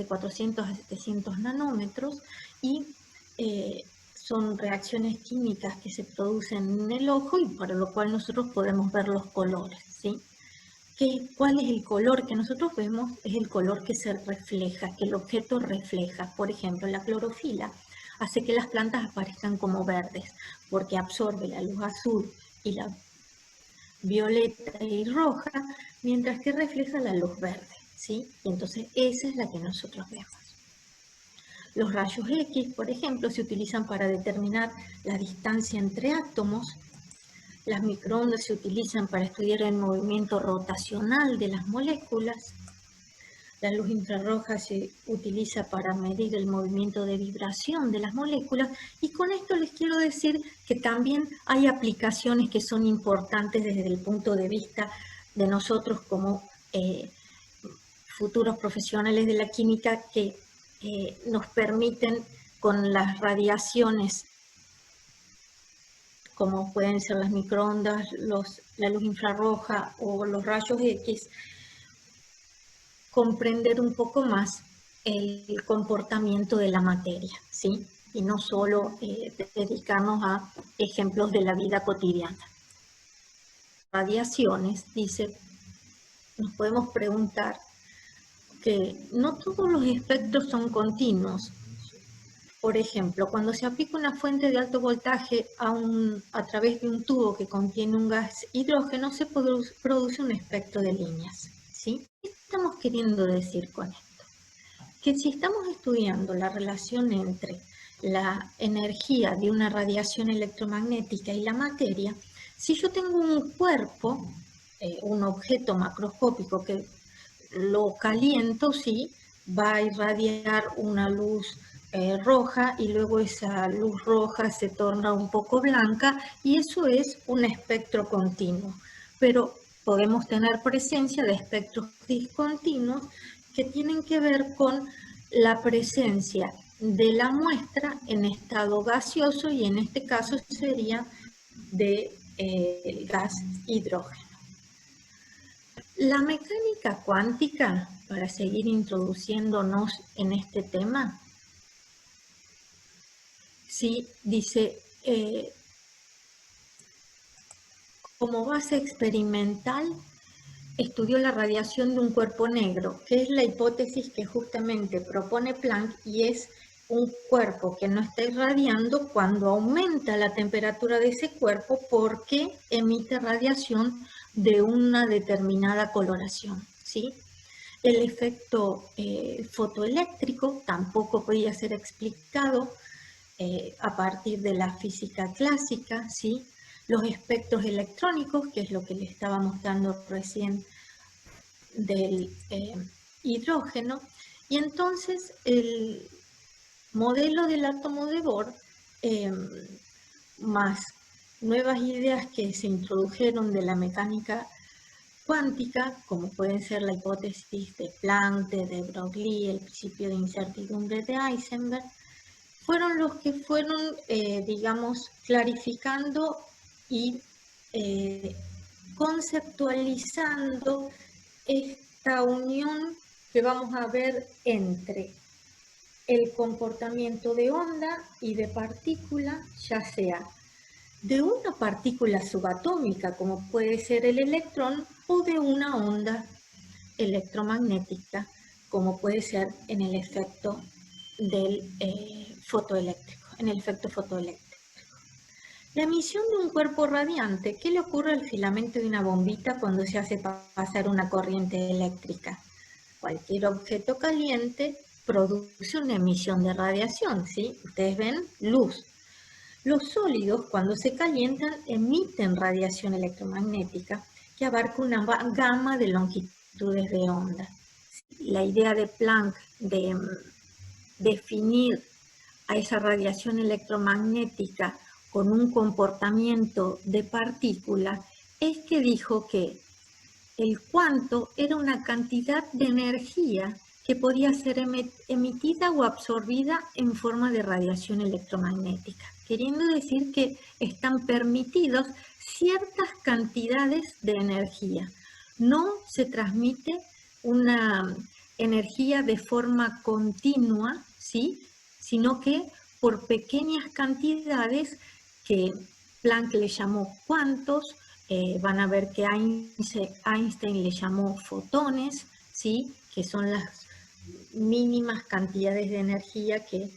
400 a 700 nanómetros y son reacciones químicas que se producen en el ojo y para lo cual nosotros podemos ver los colores, ¿sí? ¿Cuál es el color que nosotros vemos? Es el color que se refleja, que el objeto refleja. Por ejemplo, la clorofila hace que las plantas aparezcan como verdes porque absorbe la luz azul y la violeta y roja, mientras que refleja la luz verde, ¿sí? Y entonces esa es la que nosotros vemos. Los rayos X, por ejemplo, se utilizan para determinar la distancia entre átomos. Las microondas se utilizan para estudiar el movimiento rotacional de las moléculas. La luz infrarroja se utiliza para medir el movimiento de vibración de las moléculas y con esto les quiero decir que también hay aplicaciones que son importantes desde el punto de vista de nosotros como futuros profesionales de la química que nos permiten con las radiaciones como pueden ser las microondas, la luz infrarroja o los rayos X, comprender un poco más el comportamiento de la materia, ¿sí? Y no solo dedicarnos a ejemplos de la vida cotidiana. Radiaciones, dice, nos podemos preguntar que no todos los espectros son continuos. Por ejemplo, cuando se aplica una fuente de alto voltaje a través de un tubo que contiene un gas hidrógeno, se produce un espectro de líneas, ¿sí? estamos queriendo decir con esto? Que si estamos estudiando la relación entre la energía de una radiación electromagnética y la materia, si yo tengo un cuerpo, un objeto macroscópico que lo caliento, sí, va a irradiar una luz roja y luego esa luz roja se torna un poco blanca y eso es un espectro continuo. Pero podemos tener presencia de espectros discontinuos que tienen que ver con la presencia de la muestra en estado gaseoso y en este caso sería de gas hidrógeno. La mecánica cuántica, para seguir introduciéndonos en este tema, sí, dice, como base experimental, estudió la radiación de un cuerpo negro, que es la hipótesis que justamente propone Planck, y es un cuerpo que no está irradiando cuando aumenta la temperatura de ese cuerpo porque emite radiación de una determinada coloración, ¿sí? El efecto fotoeléctrico tampoco podía ser explicado a partir de la física clásica, ¿sí? Los espectros electrónicos, que es lo que le estaba mostrando recién del hidrógeno, y entonces el modelo del átomo de Bohr, más nuevas ideas que se introdujeron de la mecánica cuántica, como pueden ser la hipótesis de Planck, de Broglie, el principio de incertidumbre de Heisenberg, fueron los que fueron, digamos, clarificando y conceptualizando esta unión que vamos a ver entre el comportamiento de onda y de partícula, ya sea de una partícula subatómica, como puede ser el electrón, o de una onda electromagnética, como puede ser en el efecto del fotoeléctrico, en el efecto fotoeléctrico. La emisión de un cuerpo radiante, ¿qué le ocurre al filamento de una bombita cuando se hace pasar una corriente eléctrica? Cualquier objeto caliente produce una emisión de radiación, ¿sí? Ustedes ven luz. Los sólidos, cuando se calientan, emiten radiación electromagnética que abarca una gama de longitudes de onda. La idea de Planck de definir a esa radiación electromagnética con un comportamiento de partícula es que dijo que el cuanto era una cantidad de energía que podía ser emitida o absorbida en forma de radiación electromagnética, queriendo decir que están permitidos ciertas cantidades de energía. No se transmite una energía de forma continua, ¿sí? Sino que por pequeñas cantidades que Planck le llamó cuantos, van a ver que Einstein le llamó fotones, ¿sí? Que son las mínimas cantidades de energía que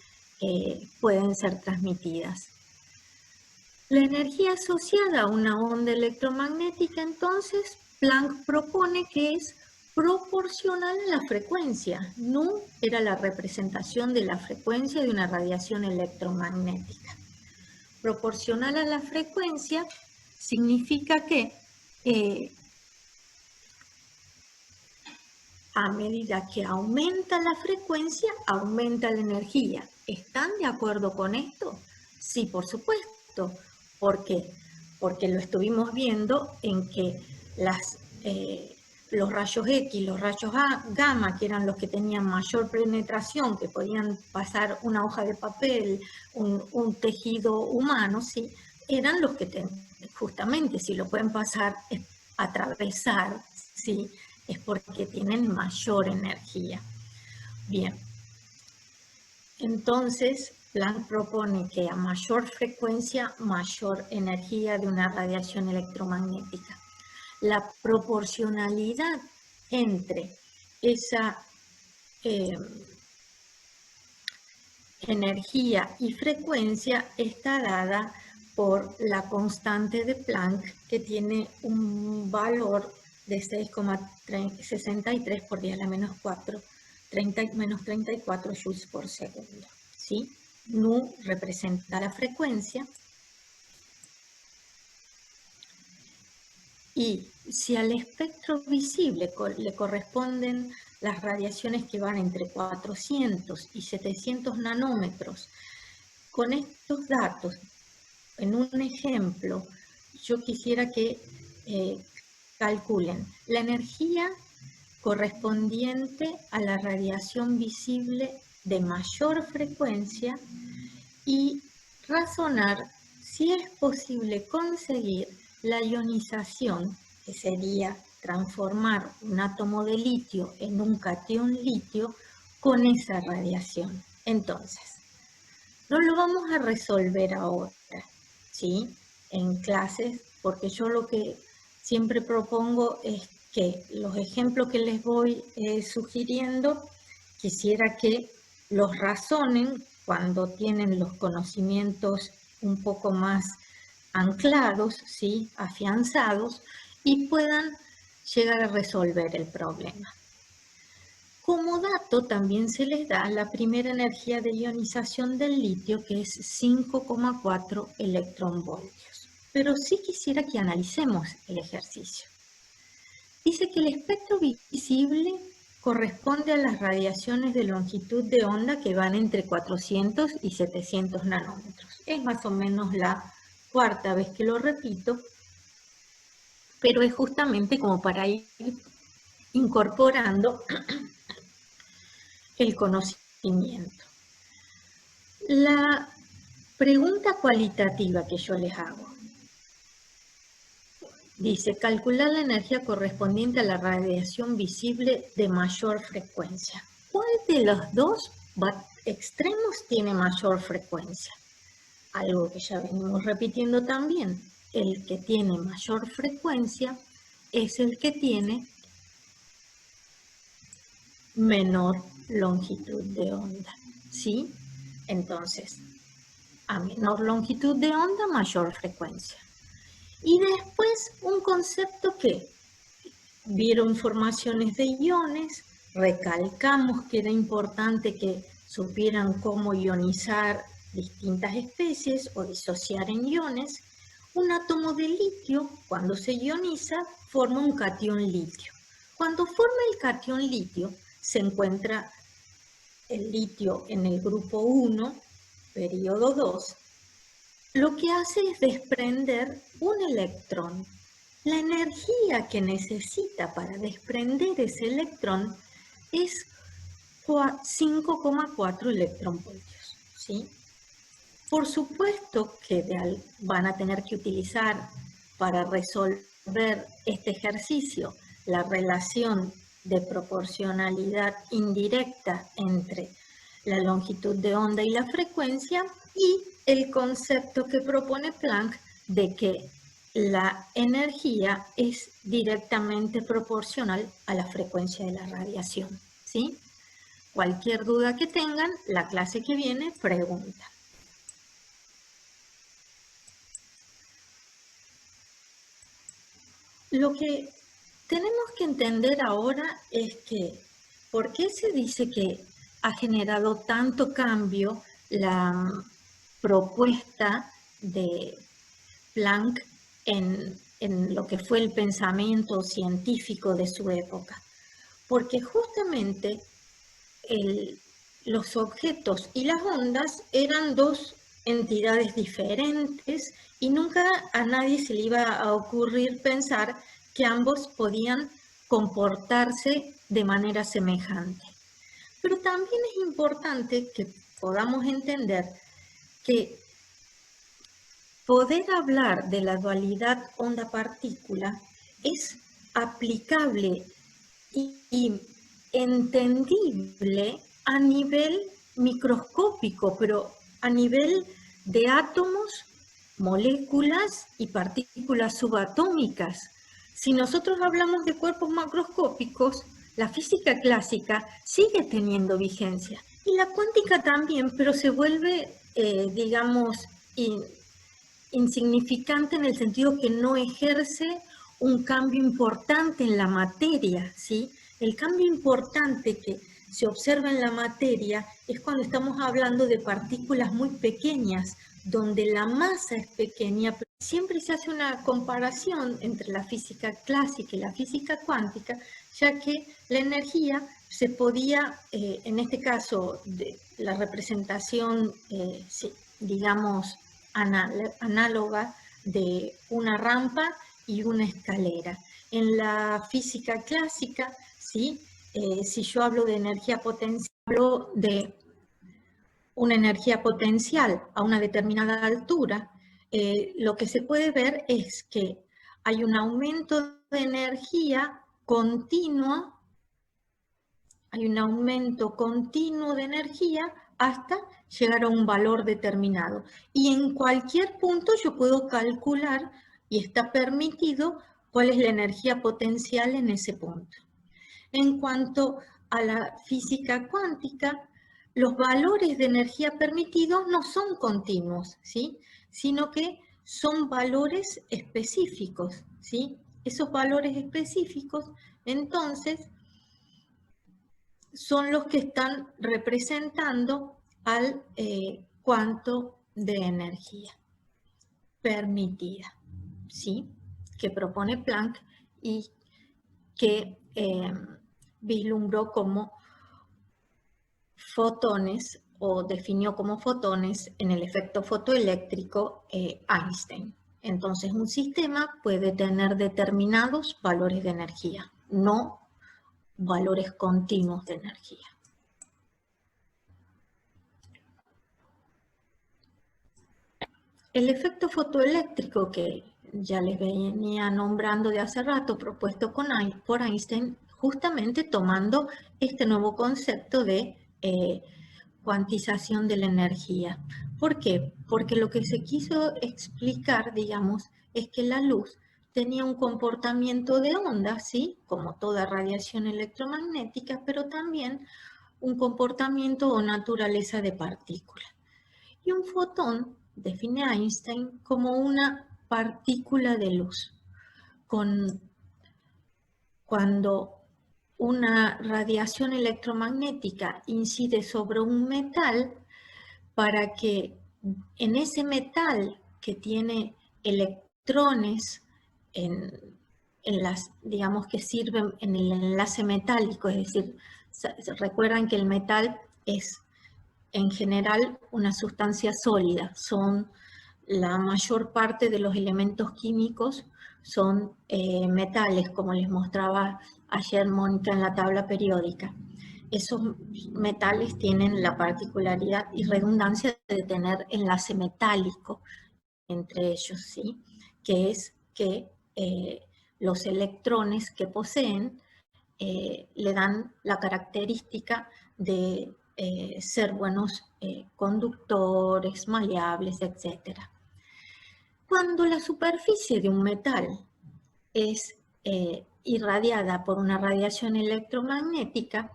pueden ser transmitidas. La energía asociada a una onda electromagnética, entonces, Planck propone que es proporcional a la frecuencia. Nu era la representación de la frecuencia de una radiación electromagnética. Proporcional a la frecuencia significa que a medida que aumenta la frecuencia, aumenta la energía. ¿Están de acuerdo con esto? Sí, por supuesto. ¿Por qué? Porque lo estuvimos viendo en que los rayos X, los rayos gamma, que eran los que tenían mayor penetración, que podían pasar una hoja de papel, un tejido humano, ¿sí? Eran los que justamente si lo pueden pasar, atravesar, ¿sí? Es porque tienen mayor energía. Bien, entonces Planck propone que a mayor frecuencia, mayor energía de una radiación electromagnética. La proporcionalidad entre esa energía y frecuencia está dada por la constante de Planck, que tiene un valor de 6,63 por 10 a la menos 4, menos 34 joules por segundo. ¿Sí? Nu representa la frecuencia. Y si al espectro visible le corresponden las radiaciones que van entre 400 y 700 nanómetros, con estos datos, en un ejemplo, yo quisiera que calculen la energía correspondiente a la radiación visible de mayor frecuencia y razonar si es posible conseguir la ionización, que sería transformar un átomo de litio en un catión litio con esa radiación. Entonces, no lo vamos a resolver ahora, ¿sí? En clases, porque yo lo que siempre propongo es que los ejemplos que les voy sugiriendo, quisiera que los razonen cuando tienen los conocimientos un poco más anclados, ¿sí? Afianzados, y puedan llegar a resolver el problema. Como dato también se les da la primera energía de ionización del litio, que es 5,4 electronvoltios. Pero sí quisiera que analicemos el ejercicio. Dice que el espectro visible corresponde a las radiaciones de longitud de onda que van entre 400 y 700 nanómetros. Es más o menos la cuarta vez que lo repito, pero es justamente como para ir incorporando el conocimiento. La pregunta cualitativa que yo les hago dice, calcular la energía correspondiente a la radiación visible de mayor frecuencia. ¿Cuál de los dos extremos tiene mayor frecuencia? Algo que ya venimos repitiendo también. El que tiene mayor frecuencia es el que tiene menor longitud de onda, ¿sí? Entonces, a menor longitud de onda, mayor frecuencia. Y después un concepto que vieron formaciones de iones, recalcamos que era importante que supieran cómo ionizar distintas especies o disociar en iones. Un átomo de litio, cuando se ioniza, forma un catión litio. Cuando forma el catión litio, se encuentra el litio en el grupo 1, periodo 2, lo que hace es desprender un electrón. La energía que necesita para desprender ese electrón es 5,4 electronvoltios, ¿sí? Por supuesto que van a tener que utilizar para resolver este ejercicio la relación de proporcionalidad indirecta entre la longitud de onda y la frecuencia y el concepto que propone Planck de que la energía es directamente proporcional a la frecuencia de la radiación, ¿sí? Cualquier duda que tengan, la clase que viene pregunta. Lo que tenemos que entender ahora es que, ¿por qué se dice que ha generado tanto cambio la propuesta de Planck en lo que fue el pensamiento científico de su época? Porque justamente los objetos y las ondas eran dos entidades diferentes y nunca a nadie se le iba a ocurrir pensar que ambos podían comportarse de manera semejante. Pero también es importante que podamos entender que poder hablar de la dualidad onda-partícula es aplicable y entendible a nivel microscópico, pero a nivel de átomos, moléculas y partículas subatómicas. Si nosotros hablamos de cuerpos macroscópicos, la física clásica sigue teniendo vigencia y la cuántica también, pero se vuelve, digamos, insignificante en el sentido que no ejerce un cambio importante en la materia, ¿sí? El cambio importante que se observa en la materia es cuando estamos hablando de partículas muy pequeñas, donde la masa es pequeña. Siempre se hace una comparación entre la física clásica y la física cuántica, ya que la energía se podía, en este caso, de la representación, sí, digamos, análoga de una rampa y una escalera. En la física clásica, ¿sí? Si yo hablo de energía potencial, hablo de una energía potencial a una determinada altura, lo que se puede ver es que hay un aumento de energía continuo, hay un aumento continuo de energía hasta llegar a un valor determinado. Y en cualquier punto yo puedo calcular, y está permitido, cuál es la energía potencial en ese punto. En cuanto a la física cuántica, los valores de energía permitidos no son continuos, ¿sí? Sino que son valores específicos, ¿sí? Esos valores específicos, entonces, son los que están representando al cuanto de energía permitida, ¿sí? Que propone Planck y que vislumbró como fotones o definió como fotones en el efecto fotoeléctrico Einstein. Entonces, un sistema puede tener determinados valores de energía, no valores continuos de energía. El efecto fotoeléctrico que ya les venía nombrando de hace rato, propuesto por Einstein, justamente tomando este nuevo concepto de cuantización de la energía. ¿Por qué? Porque lo que se quiso explicar, digamos, es que la luz tenía un comportamiento de onda, ¿sí? Como toda radiación electromagnética, pero también un comportamiento o naturaleza de partícula. Y un fotón define Einstein como una partícula de luz. Cuando una radiación electromagnética incide sobre un metal, para que en ese metal que tiene electrones digamos que sirven en el enlace metálico, es decir, recuerdan que el metal es en general una sustancia sólida, la mayor parte de los elementos químicos son metales, como les mostraba ayer Mónica en la tabla periódica. Esos metales tienen la particularidad y redundancia de tener enlace metálico entre ellos, ¿sí? Que es que los electrones que poseen le dan la característica de ser buenos conductores, maleables, etc. Cuando la superficie de un metal es irradiada por una radiación electromagnética,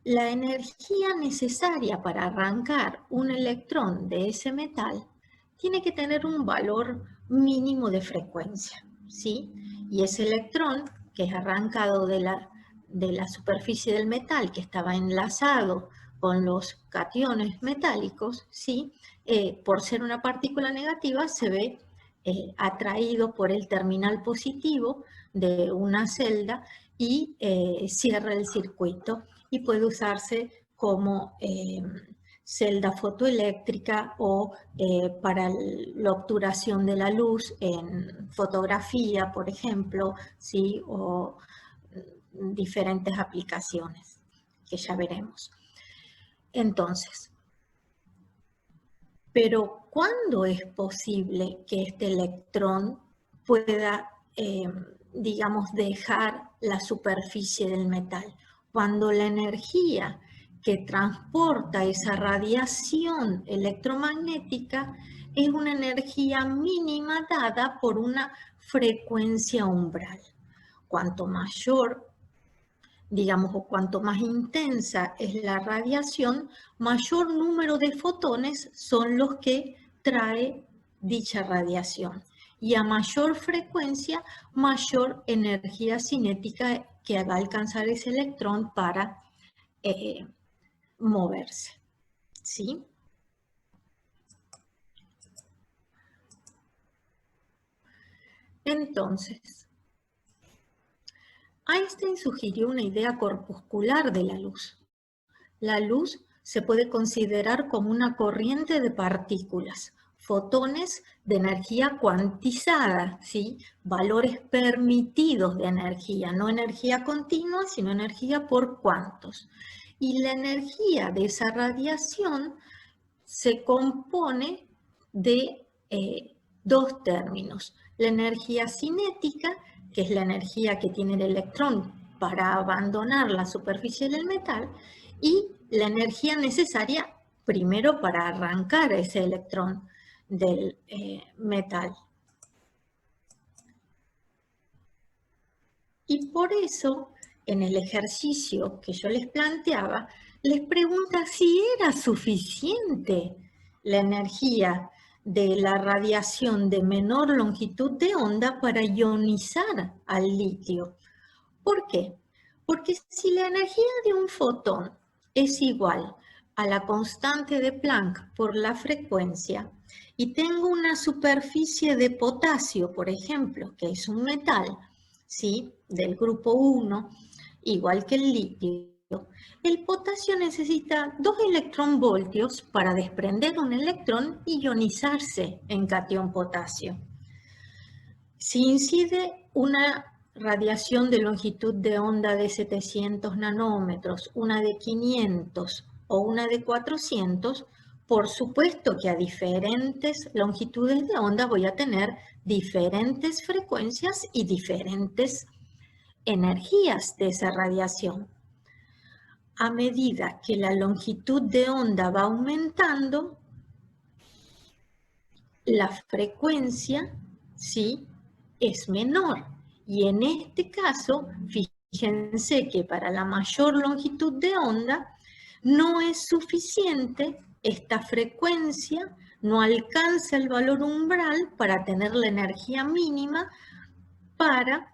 la energía necesaria para arrancar un electrón de ese metal tiene que tener un valor mínimo de frecuencia, ¿sí? Y ese electrón que es arrancado de la superficie del metal, que estaba enlazado con los cationes metálicos, ¿sí? Por ser una partícula negativa, se ve atraído por el terminal positivo de una celda y cierra el circuito y puede usarse como celda fotoeléctrica o para la obturación de la luz en fotografía, por ejemplo, ¿sí? O diferentes aplicaciones que ya veremos. Entonces, pero ¿cuándo es posible que este electrón pueda, digamos, dejar la superficie del metal? Cuando la energía que transporta esa radiación electromagnética es una energía mínima dada por una frecuencia umbral. Cuanto mayor, digamos, o cuanto más intensa es la radiación, mayor número de fotones son los que trae dicha radiación. y a mayor frecuencia, mayor energía cinética que va a alcanzar ese electrón para moverse, ¿sí? Entonces, Einstein sugirió una idea corpuscular de la luz. La luz se puede considerar como una corriente de partículas, fotones de energía cuantizada, ¿sí? Valores permitidos de energía, no energía continua, sino energía por cuantos. Y la energía de esa radiación se compone de dos términos. La energía cinética, que es la energía que tiene el electrón para abandonar la superficie del metal, y la energía necesaria primero para arrancar ese electrón del metal. Y por eso, en el ejercicio que yo les planteaba, les pregunta si era suficiente la energía de la radiación de menor longitud de onda para ionizar al litio. ¿Por qué? Porque si la energía de un fotón es igual a la constante de Planck por la frecuencia y tengo una superficie de potasio, por ejemplo, que es un metal, ¿sí? Del grupo 1, igual que el litio, el potasio necesita 2 electronvoltios para desprender un electrón y ionizarse en catión potasio. Si incide una radiación de longitud de onda de 700 nanómetros, una de 500 o una de 400, por supuesto que a diferentes longitudes de onda voy a tener diferentes frecuencias y diferentes energías de esa radiación. A medida que la longitud de onda va aumentando, la frecuencia, ¿sí?, es menor. Y en este caso, fíjense que para la mayor longitud de onda no es suficiente esta frecuencia, no alcanza el valor umbral para tener la energía mínima para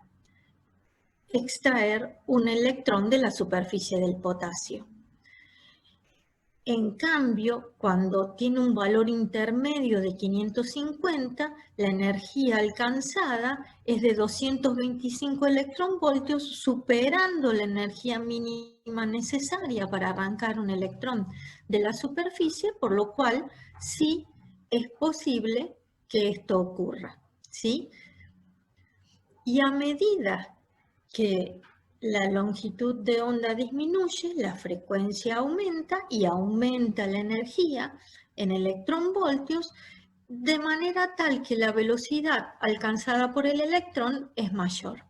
extraer un electrón de la superficie del potasio. En cambio, cuando tiene un valor intermedio de 550, la energía alcanzada es de 225 electronvoltios, superando la energía mínima necesaria para arrancar un electrón de la superficie, por lo cual sí es posible que esto ocurra, ¿sí? Y a medida que la longitud de onda disminuye, la frecuencia aumenta y aumenta la energía en electronvoltios de manera tal que la velocidad alcanzada por el electrón es mayor.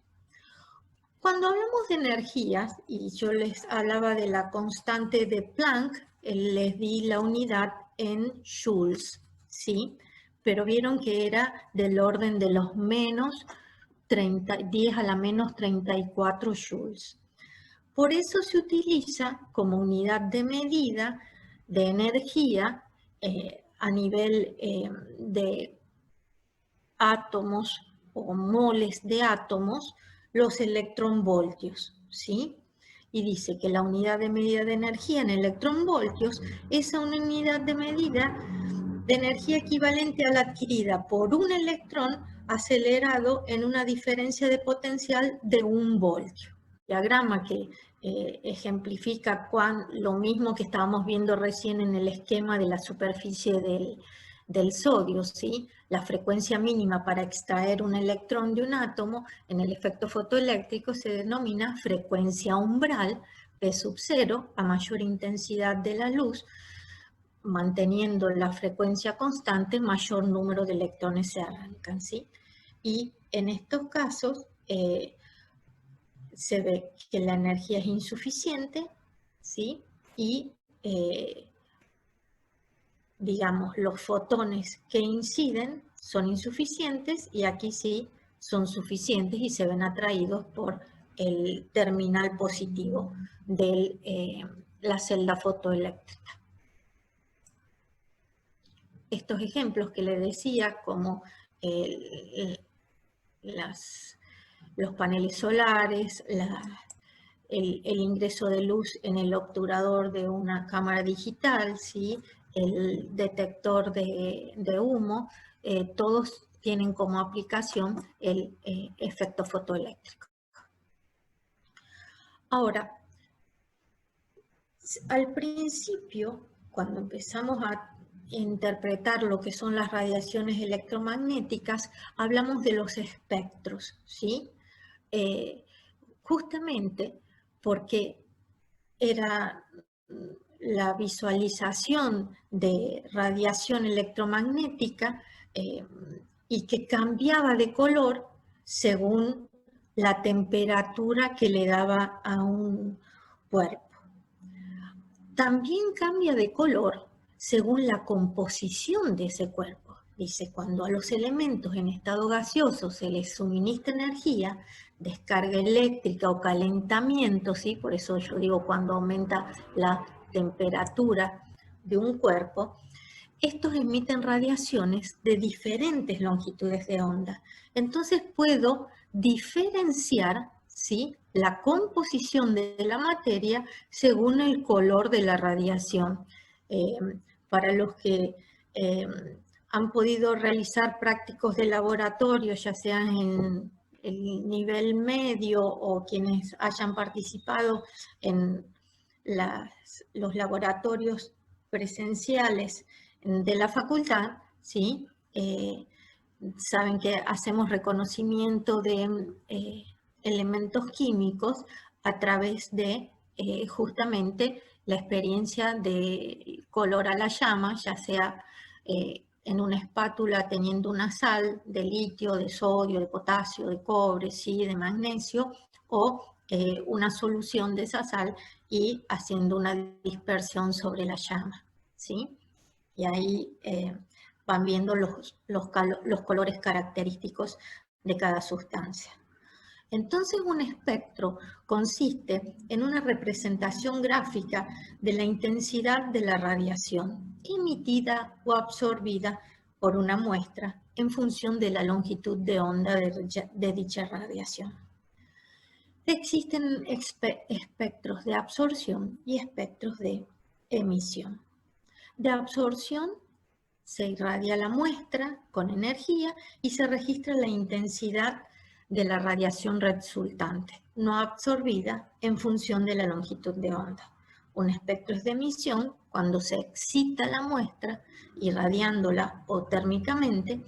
Cuando hablamos de energías, y yo les hablaba de la constante de Planck, les di la unidad en joules, ¿sí? Pero vieron que era del orden de los menos 10 a la menos 34 joules. Por eso se utiliza como unidad de medida de energía a nivel de átomos o moles de átomos, los electronvoltios, ¿sí? Y dice que la unidad de medida de energía en electronvoltios es una unidad de medida de energía equivalente a la adquirida por un electrón acelerado en una diferencia de potencial de 1 voltio. Diagrama que ejemplifica lo mismo que estábamos viendo recién en el esquema de la superficie del sodio, ¿sí? La frecuencia mínima para extraer un electrón de un átomo en el efecto fotoeléctrico se denomina frecuencia umbral, P sub 0, a mayor intensidad de la luz, manteniendo la frecuencia constante, mayor número de electrones se arrancan, ¿sí? Y en estos casos se ve que la energía es insuficiente, ¿sí? Y digamos, los fotones que inciden son insuficientes y aquí sí son suficientes y se ven atraídos por el terminal positivo de la celda fotoeléctrica. Estos ejemplos que les decía, como los paneles solares, el ingreso de luz en el obturador de una cámara digital, ¿sí? El detector de humo, todos tienen como aplicación el efecto fotoeléctrico. Ahora, al principio, cuando empezamos a interpretar lo que son las radiaciones electromagnéticas, hablamos de los espectros, ¿sí? Justamente porque era la visualización de radiación electromagnética y que cambiaba de color según la temperatura que le daba a un cuerpo. También cambia de color según la composición de ese cuerpo. Dice, cuando a los elementos en estado gaseoso se les suministra energía, descarga eléctrica o calentamiento, ¿sí? Por eso yo digo cuando aumenta la temperatura de un cuerpo, estos emiten radiaciones de diferentes longitudes de onda. Entonces puedo diferenciar, ¿sí?, la composición de la materia según el color de la radiación. Para los que han podido realizar prácticos de laboratorio, ya sean en el nivel medio o quienes hayan participado en los laboratorios presenciales de la facultad, ¿sí? Saben que hacemos reconocimiento de elementos químicos a través de justamente la experiencia de color a la llama, ya sea en una espátula teniendo una sal de litio, de sodio, de potasio, de cobre, ¿sí?, de magnesio, o una solución de esa sal y haciendo una dispersión sobre la llama, ¿sí? Y ahí van viendo los colores característicos de cada sustancia. Entonces, un espectro consiste en una representación gráfica de la intensidad de la radiación emitida o absorbida por una muestra en función de la longitud de onda de dicha radiación. Existen espectros de absorción y espectros de emisión. De absorción se irradia la muestra con energía y se registra la intensidad de la radiación resultante, no absorbida en función de la longitud de onda. Un espectro es de emisión cuando se excita la muestra, irradiándola o térmicamente,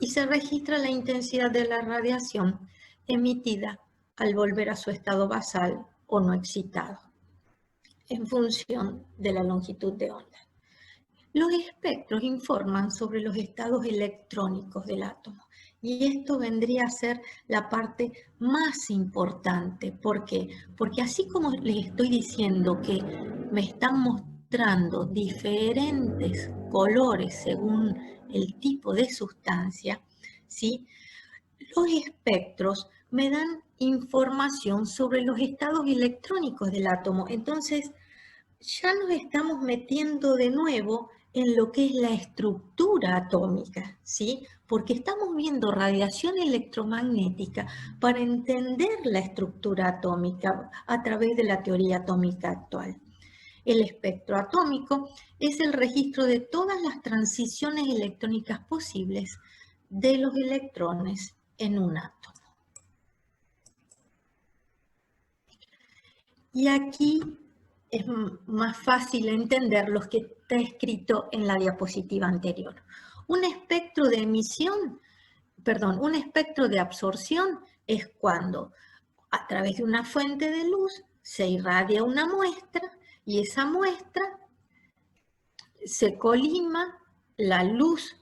y se registra la intensidad de la radiación emitida al volver a su estado basal o no excitado, en función de la longitud de onda. Los espectros informan sobre los estados electrónicos del átomo y esto vendría a ser la parte más importante. ¿Por qué? Porque así como les estoy diciendo que me están mostrando diferentes colores según el tipo de sustancia, ¿sí?, los espectros me dan información sobre los estados electrónicos del átomo. Entonces, ya nos estamos metiendo de nuevo en lo que es la estructura atómica, ¿sí? Porque estamos viendo radiación electromagnética para entender la estructura atómica a través de la teoría atómica actual. El espectro atómico es el registro de todas las transiciones electrónicas posibles de los electrones en un átomo. Y aquí es más fácil entender lo que está escrito en la diapositiva anterior. Un espectro de emisión, perdón, un espectro de absorción es cuando a través de una fuente de luz se irradia una muestra y esa muestra se colima la luz,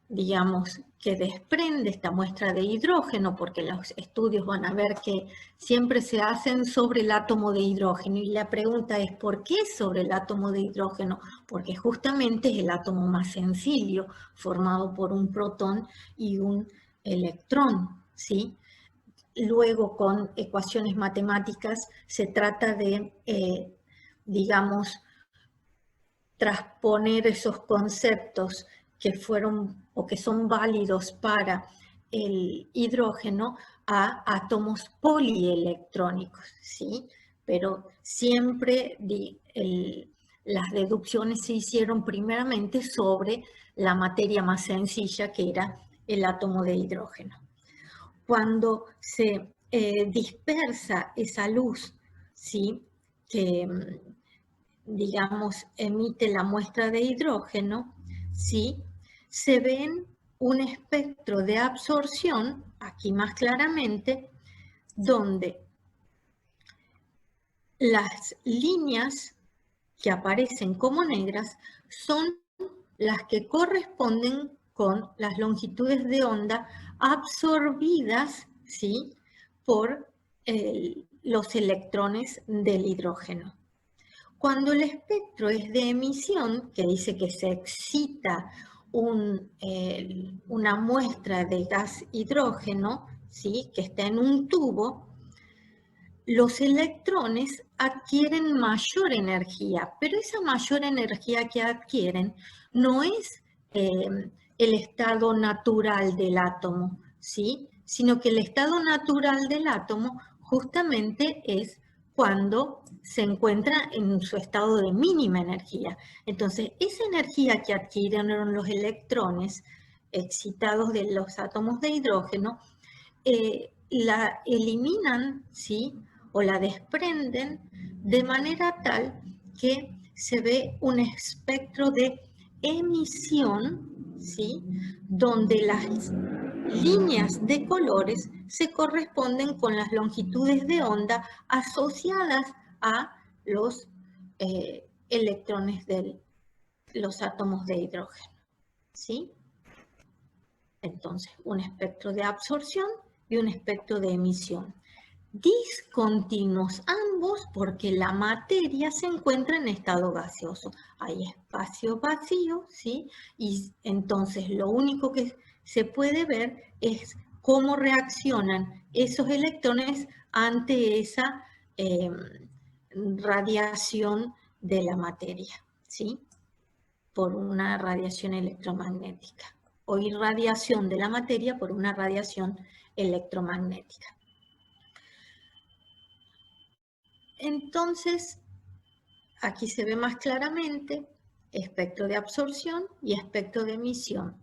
digamos, que desprende esta muestra de hidrógeno, porque los estudios van a ver que siempre se hacen sobre el átomo de hidrógeno. Y la pregunta es, ¿por qué sobre el átomo de hidrógeno? Porque justamente es el átomo más sencillo, formado por un protón y un electrón, ¿sí? Luego, con ecuaciones matemáticas, se trata de, transponer esos conceptos que fueron o que son válidos para el hidrógeno a átomos polielectrónicos, ¿sí? Pero siempre las deducciones se hicieron primeramente sobre la materia más sencilla, que era el átomo de hidrógeno. Cuando se dispersa esa luz, ¿sí?, que, digamos, emite la muestra de hidrógeno, ¿sí?, se ven un espectro de absorción, aquí más claramente, donde las líneas que aparecen como negras son las que corresponden con las longitudes de onda absorbidas, ¿sí?, por los electrones del hidrógeno. Cuando el espectro es de emisión, que dice que se excita una muestra de gas hidrógeno, ¿sí?, que está en un tubo, los electrones adquieren mayor energía, pero esa mayor energía que adquieren no es el estado natural del átomo, ¿sí?, sino que el estado natural del átomo justamente es cuando se encuentra en su estado de mínima energía. Entonces, esa energía que adquirieron los electrones excitados de los átomos de hidrógeno, la eliminan, ¿sí?, o la desprenden de manera tal que se ve un espectro de emisión, ¿sí?, donde las líneas de colores se corresponden con las longitudes de onda asociadas a los electrones de los átomos de hidrógeno, ¿sí? Entonces, un espectro de absorción y un espectro de emisión. Discontinuos ambos porque la materia se encuentra en estado gaseoso. Hay espacio vacío, ¿sí? Y entonces lo único que se puede ver es cómo reaccionan esos electrones ante esa radiación de la materia, ¿sí?, por una radiación electromagnética, o irradiación de la materia por una radiación electromagnética. Entonces, aquí se ve más claramente espectro de absorción y espectro de emisión.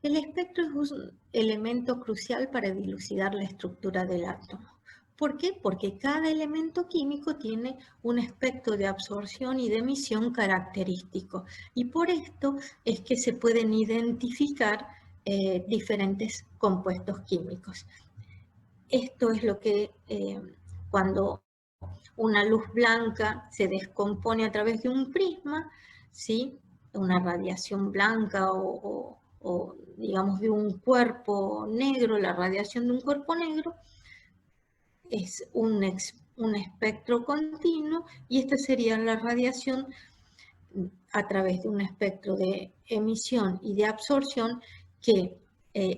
El espectro es un elemento crucial para dilucidar la estructura del átomo. ¿Por qué? Porque cada elemento químico tiene un espectro de absorción y de emisión característico. Y por esto es que se pueden identificar diferentes compuestos químicos. Esto es lo que cuando una luz blanca se descompone a través de un prisma, ¿sí?, una radiación blanca o digamos de un cuerpo negro, la radiación de un cuerpo negro, es un espectro continuo, y esta sería la radiación a través de un espectro de emisión y de absorción que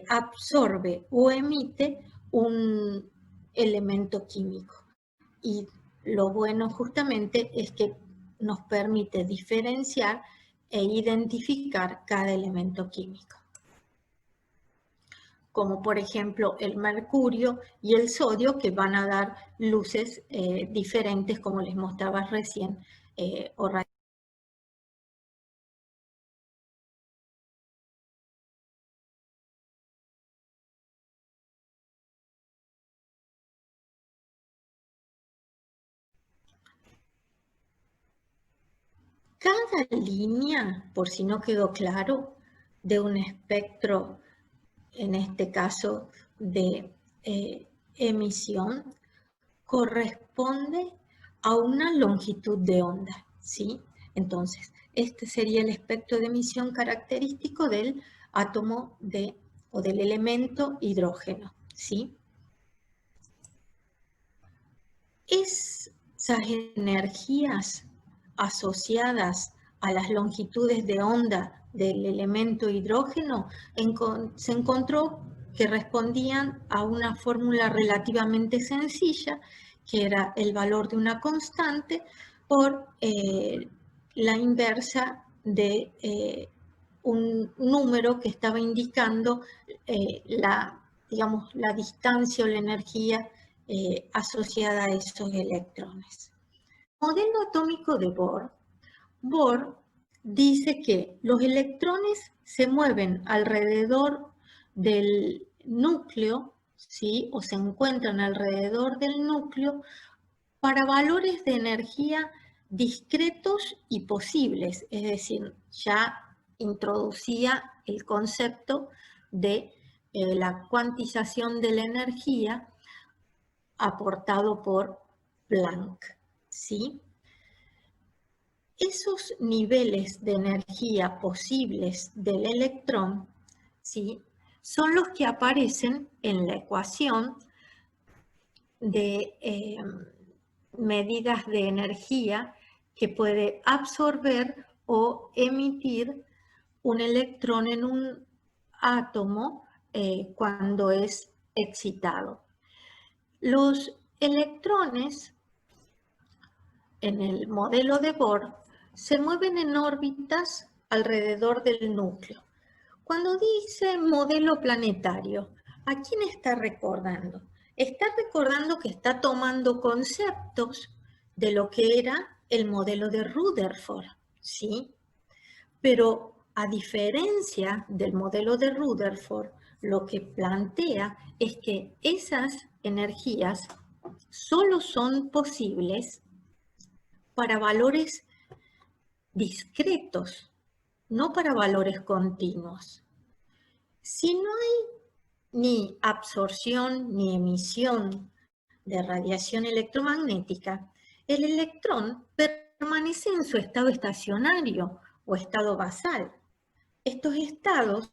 absorbe o emite un elemento químico. Y lo bueno justamente es que nos permite diferenciar e identificar cada elemento químico, como por ejemplo el mercurio y el sodio, que van a dar luces diferentes, como les mostraba recién, o cada línea, por si no quedó claro, de un espectro, en este caso de emisión, corresponde a una longitud de onda, ¿sí? Entonces, este sería el espectro de emisión característico del átomo o del elemento hidrógeno, ¿sí? Esas energías asociadas a las longitudes de onda del elemento hidrógeno se encontró que respondían a una fórmula relativamente sencilla, que era el valor de una constante por la inversa de un número que estaba indicando digamos, la distancia o la energía asociada a esos electrones. Modelo atómico de Bohr dice que los electrones se mueven alrededor del núcleo, ¿sí? O se encuentran alrededor del núcleo para valores de energía discretos y posibles, es decir, ya introducía el concepto de la cuantización de la energía aportado por Planck, ¿sí? Esos niveles de energía posibles del electrón, ¿sí?, son los que aparecen en la ecuación de medidas de energía que puede absorber o emitir un electrón en un átomo cuando es excitado. Los electrones en el modelo de Bohr se mueven en órbitas alrededor del núcleo. Cuando dice modelo planetario, ¿a quién está recordando? Está recordando que está tomando conceptos de lo que era el modelo de Rutherford, ¿sí? Pero a diferencia del modelo de Rutherford, lo que plantea es que esas energías solo son posibles para valores discretos, no para valores continuos. Si no hay ni absorción ni emisión de radiación electromagnética, el electrón permanece en su estado estacionario o estado basal. Estos estados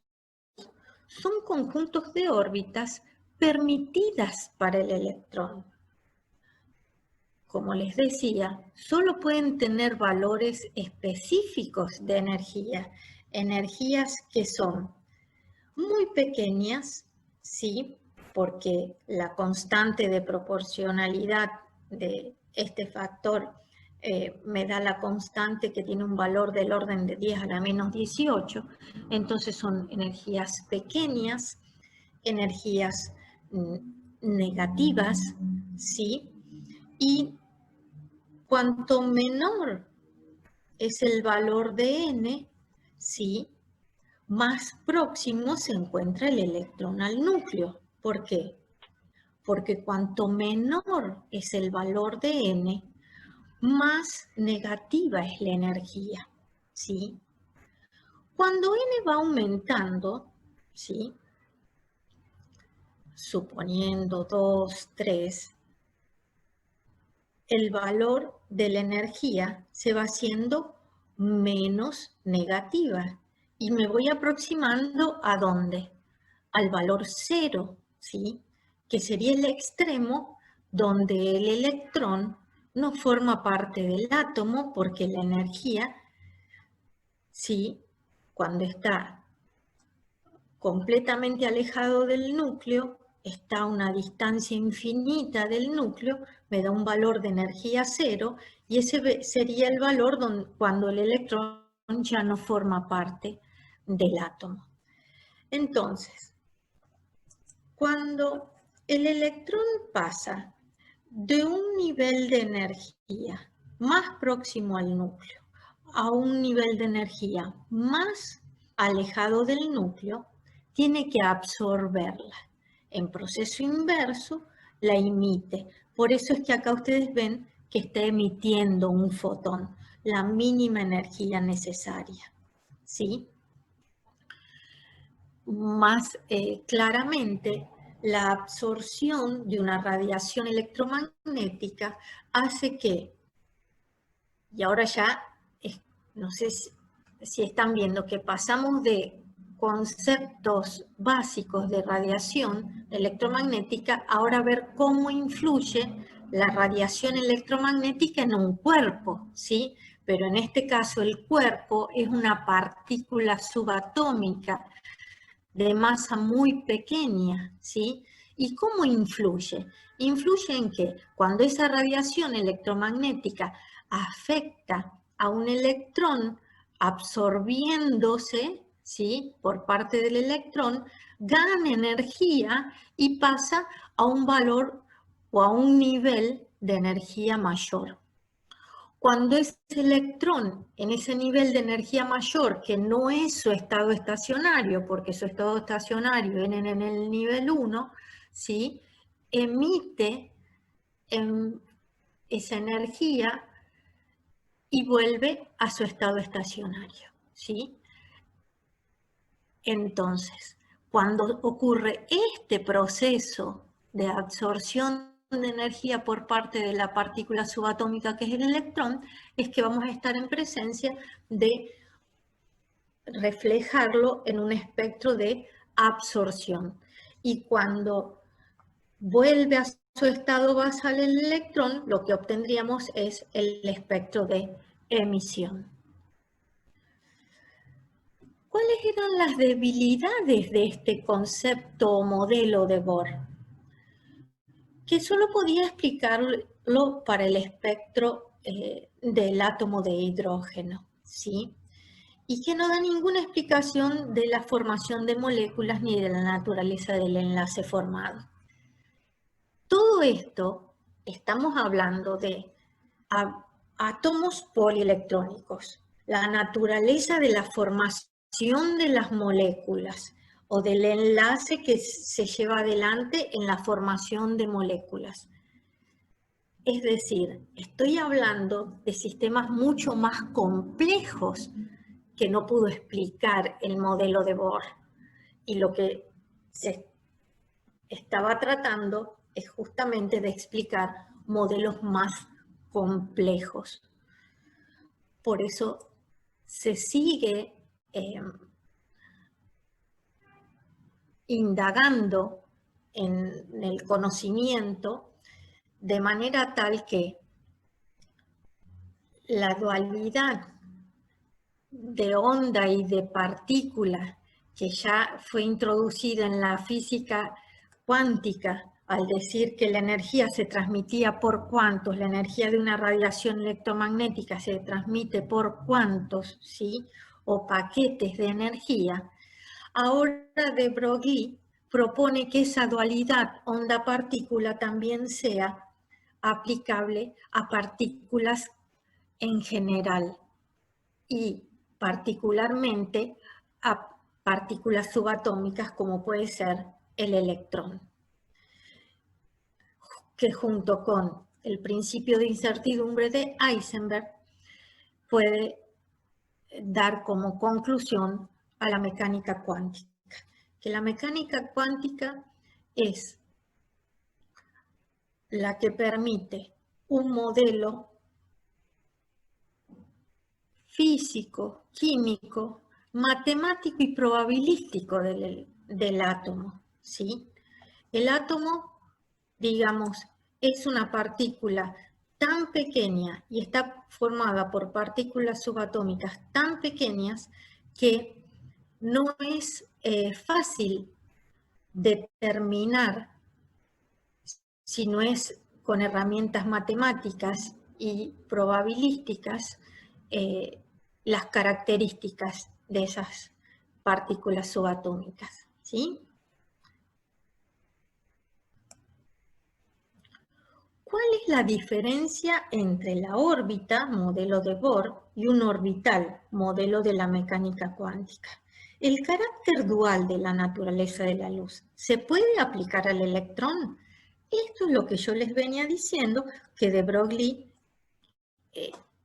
son conjuntos de órbitas permitidas para el electrón. Como les decía, solo pueden tener valores específicos de energía, energías que son muy pequeñas, sí, porque la constante de proporcionalidad de este factor me da la constante que tiene un valor del orden de 10 a la menos 18, entonces son energías pequeñas, energías negativas, sí, y cuanto menor es el valor de n, sí, más próximo se encuentra el electrón al núcleo. ¿Por qué? Porque cuanto menor es el valor de n, más negativa es la energía, ¿sí? Cuando n va aumentando, ¿sí?, suponiendo 2, 3, el valor de la energía se va haciendo menos negativa. Y me voy aproximando ¿a dónde? Al valor 0, ¿sí?, que sería el extremo donde el electrón no forma parte del átomo porque la energía, ¿sí?, cuando está completamente alejado del núcleo, está a una distancia infinita del núcleo, me da un valor de energía 0 y ese sería el valor cuando el electrón ya no forma parte del átomo. Entonces, cuando el electrón pasa de un nivel de energía más próximo al núcleo a un nivel de energía más alejado del núcleo, tiene que absorberla. En proceso inverso, la emite. Por eso es que acá ustedes ven que está emitiendo un fotón, la mínima energía necesaria, ¿sí? Más claramente, la absorción de una radiación electromagnética hace que, y ahora ya, no sé si están viendo que pasamos de conceptos básicos de radiación electromagnética, ahora a ver cómo influye la radiación electromagnética en un cuerpo, ¿sí? Pero en este caso el cuerpo es una partícula subatómica de masa muy pequeña, ¿sí? ¿Y cómo influye? Influye en que cuando esa radiación electromagnética afecta a un electrón absorbiéndose, ¿sí? Por parte del electrón, gana energía y pasa a un valor o a un nivel de energía mayor. Cuando ese electrón en ese nivel de energía mayor, que no es su estado estacionario, porque su estado estacionario viene en el nivel 1, ¿sí? Emite esa energía y vuelve a su estado estacionario, ¿sí? Entonces, cuando ocurre este proceso de absorción de energía por parte de la partícula subatómica que es el electrón, es que vamos a estar en presencia de reflejarlo en un espectro de absorción. Y cuando vuelve a su estado basal el electrón, lo que obtendríamos es el espectro de emisión. ¿Cuáles eran las debilidades de este concepto o modelo de Bohr? Que solo podía explicarlo para el espectro del átomo de hidrógeno, ¿sí? Y que no da ninguna explicación de la formación de moléculas ni de la naturaleza del enlace formado. Todo esto estamos hablando de átomos polielectrónicos, la naturaleza de la formación de las moléculas o del enlace que se lleva adelante en la formación de moléculas. Es decir, estoy hablando de sistemas mucho más complejos que no pudo explicar el modelo de Bohr. Y lo que se estaba tratando es justamente de explicar modelos más complejos. Por eso se sigue indagando en el conocimiento de manera tal que la dualidad de onda y de partícula que ya fue introducida en la física cuántica al decir que la energía se transmitía por cuantos, la energía de una radiación electromagnética se transmite por cuantos, ¿sí? O paquetes de energía. Ahora de Broglie propone que esa dualidad onda-partícula también sea aplicable a partículas en general y particularmente a partículas subatómicas como puede ser el electrón, que junto con el principio de incertidumbre de Heisenberg puede dar como conclusión a la mecánica cuántica, que la mecánica cuántica es la que permite un modelo físico, químico, matemático y probabilístico del átomo, ¿sí? El átomo, digamos, es una partícula tan pequeña y está formada por partículas subatómicas tan pequeñas que no es fácil determinar, si no es con herramientas matemáticas y probabilísticas, las características de esas partículas subatómicas, ¿sí? ¿Cuál es la diferencia entre la órbita, modelo de Bohr, y un orbital, modelo de la mecánica cuántica? El carácter dual de la naturaleza de la luz, ¿se puede aplicar al electrón? Esto es lo que yo les venía diciendo que de Broglie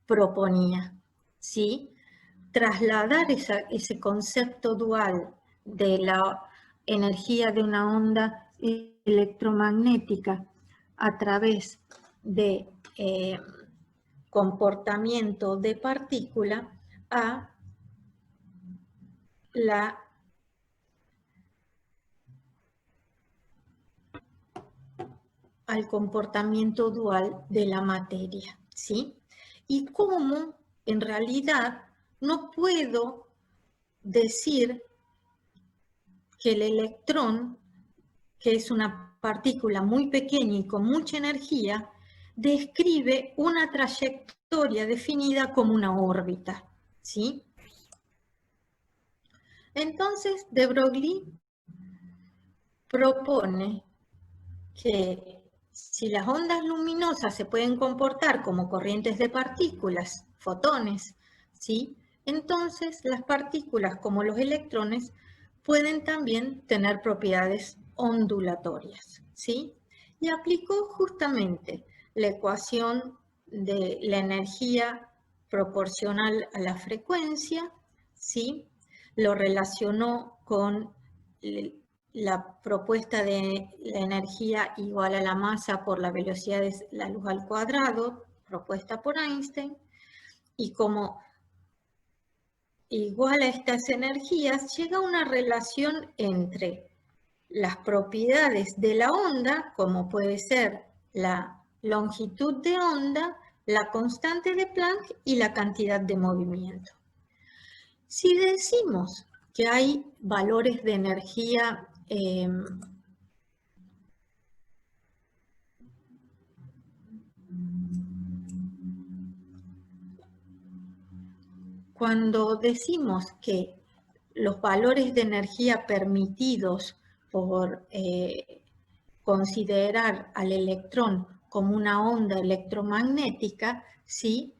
proponía, ¿sí? Trasladar ese concepto dual de la energía de una onda electromagnética a través de comportamiento de partícula al comportamiento dual de la materia, ¿sí? Y cómo en realidad no puedo decir que el electrón, que es una partícula muy pequeña y con mucha energía, describe una trayectoria definida como una órbita, ¿sí? Entonces, de Broglie propone que si las ondas luminosas se pueden comportar como corrientes de partículas, fotones, ¿sí? Entonces las partículas como los electrones pueden también tener propiedades ondulatorias, ¿sí? Y aplicó justamente la ecuación de la energía proporcional a la frecuencia, ¿sí? Lo relacionó con la propuesta de la energía igual a la masa por la velocidad de la luz al cuadrado, propuesta por Einstein, y como igual a estas energías, llega una relación entre las propiedades de la onda, como puede ser la longitud de onda, la constante de Planck y la cantidad de movimiento. Si decimos que hay valores de energía cuando decimos que los valores de energía permitidos por considerar al electrón como una onda electromagnética, ¿sí?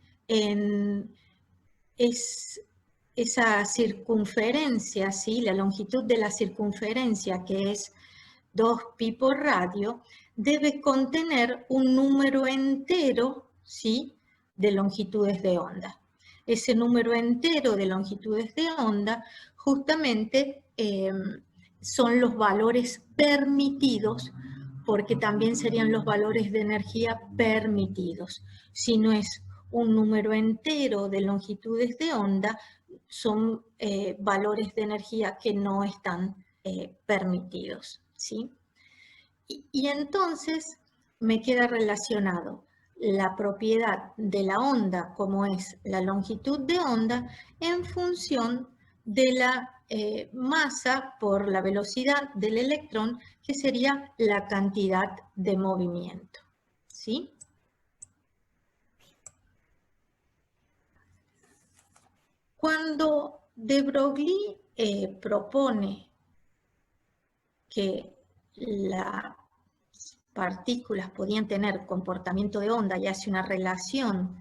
Esa circunferencia, ¿sí? La longitud de la circunferencia, que es 2pi por radio, debe contener un número entero, ¿sí? De longitudes de onda. Ese número entero de longitudes de onda justamente son los valores permitidos, porque también serían los valores de energía permitidos. Si no es un número entero de longitudes de onda, son valores de energía que no están permitidos, ¿sí? Y entonces me queda relacionado la propiedad de la onda, como es la longitud de onda, en función de la masa por la velocidad del electrón, que sería la cantidad de movimiento, ¿sí? Cuando de Broglie propone que las partículas podían tener comportamiento de onda y hace una relación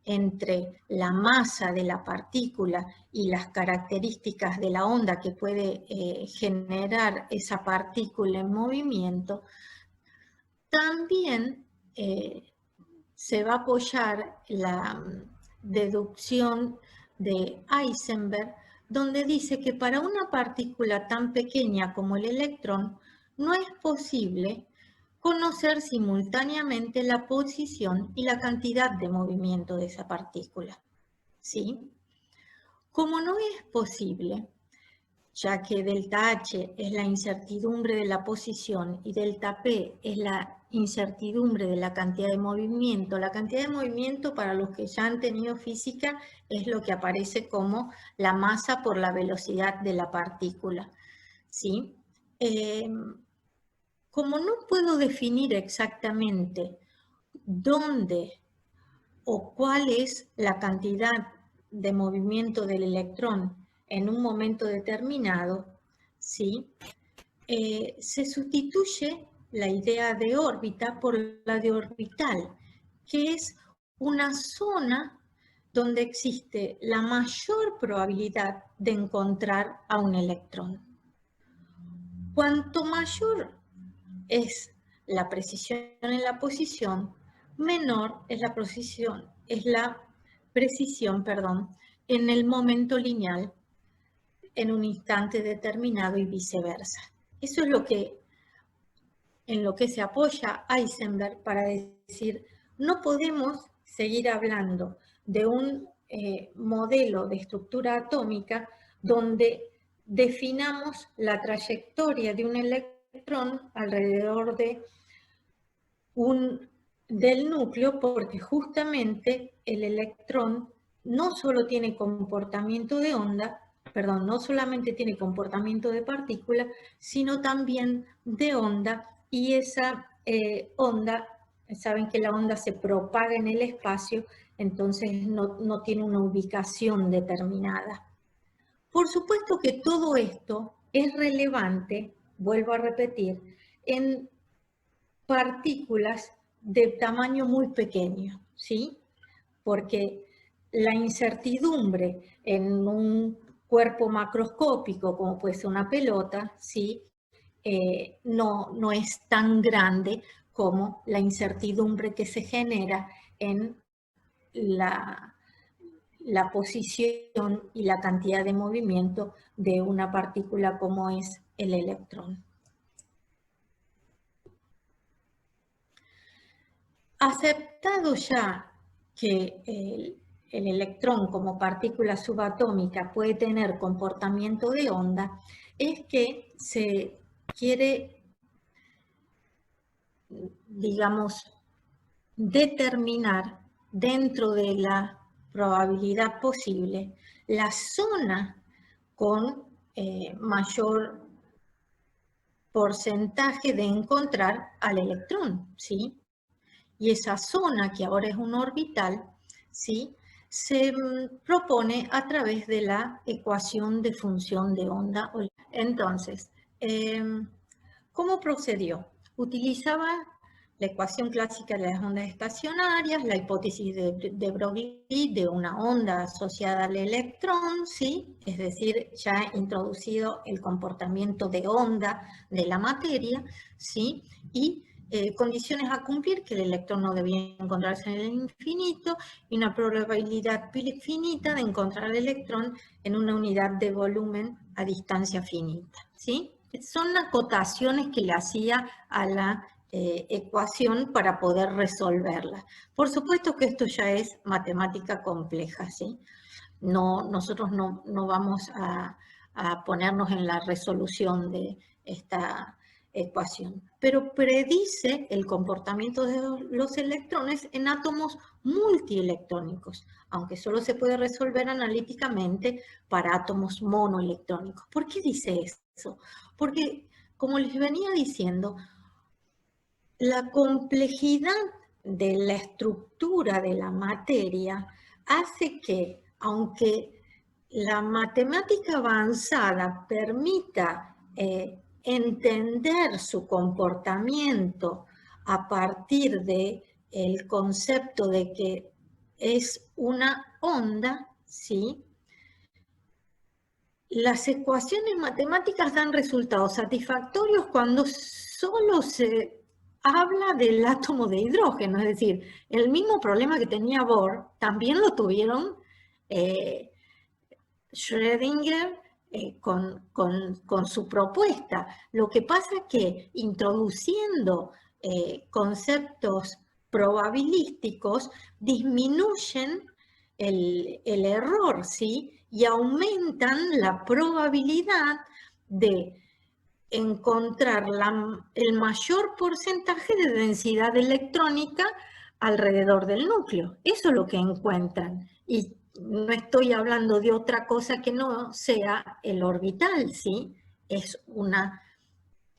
entre la masa de la partícula y las características de la onda que puede generar esa partícula en movimiento, también se va a apoyar la deducción de Heisenberg, donde dice que para una partícula tan pequeña como el electrón, no es posible conocer simultáneamente la posición y la cantidad de movimiento de esa partícula, ¿sí? Como no es posible, ya que delta H es la incertidumbre de la posición y delta P es la incertidumbre de la cantidad de movimiento. La cantidad de movimiento, para los que ya han tenido física, es lo que aparece como la masa por la velocidad de la partícula, ¿sí? Como no puedo definir exactamente dónde o cuál es la cantidad de movimiento del electrón en un momento determinado, ¿sí? Se sustituye la idea de órbita por la de orbital, que es una zona donde existe la mayor probabilidad de encontrar a un electrón. Cuanto mayor es la precisión en la posición, menor es la precisión en el momento lineal en un instante determinado y viceversa. Eso es en lo que se apoya Heisenberg para decir, no podemos seguir hablando de un modelo de estructura atómica donde definamos la trayectoria de un electrón alrededor del núcleo, porque justamente el electrón no solo tiene comportamiento de onda, perdón, no solamente tiene comportamiento de partícula, sino también de onda, y esa onda, saben que la onda se propaga en el espacio, entonces no tiene una ubicación determinada. Por supuesto que todo esto es relevante, vuelvo a repetir, en partículas de tamaño muy pequeño, ¿sí? Porque la incertidumbre en un cuerpo macroscópico, como puede ser una pelota, ¿sí? No es tan grande como la incertidumbre que se genera en la posición y la cantidad de movimiento de una partícula como es el electrón. Aceptado ya que el electrón como partícula subatómica puede tener comportamiento de onda, es que se quiere, digamos, determinar dentro de la probabilidad posible la zona con mayor porcentaje de encontrar al electrón, ¿sí? Y esa zona, que ahora es un orbital, ¿sí?, se propone a través de la ecuación de función de onda. Entonces, ¿cómo procedió? Utilizaba la ecuación clásica de las ondas estacionarias, la hipótesis de Broglie de una onda asociada al electrón, ¿sí? Es decir, ya ha introducido el comportamiento de onda de la materia, ¿sí? Y condiciones a cumplir, que el electrón no debía encontrarse en el infinito, y una probabilidad finita de encontrar el electrón en una unidad de volumen a distancia finita, ¿sí? Son acotaciones que le hacía a la ecuación para poder resolverla. Por supuesto que esto ya es matemática compleja, ¿sí? Nosotros no vamos a ponernos en la resolución de esta ecuación, pero predice el comportamiento de los electrones en átomos multielectrónicos, aunque solo se puede resolver analíticamente para átomos monoelectrónicos. ¿Por qué dice eso? Porque, como les venía diciendo, la complejidad de la estructura de la materia hace que, aunque la matemática avanzada permita entender su comportamiento a partir del concepto de que es una onda, ¿sí?, las ecuaciones matemáticas dan resultados satisfactorios cuando solo se habla del átomo de hidrógeno, es decir, el mismo problema que tenía Bohr también lo tuvieron Schrödinger con su propuesta. Lo que pasa es que introduciendo conceptos probabilísticos disminuyen el error, ¿sí? Y aumentan la probabilidad de encontrar el mayor porcentaje de densidad electrónica alrededor del núcleo. Eso es lo que encuentran. Y no estoy hablando de otra cosa que no sea el orbital, ¿sí? Es una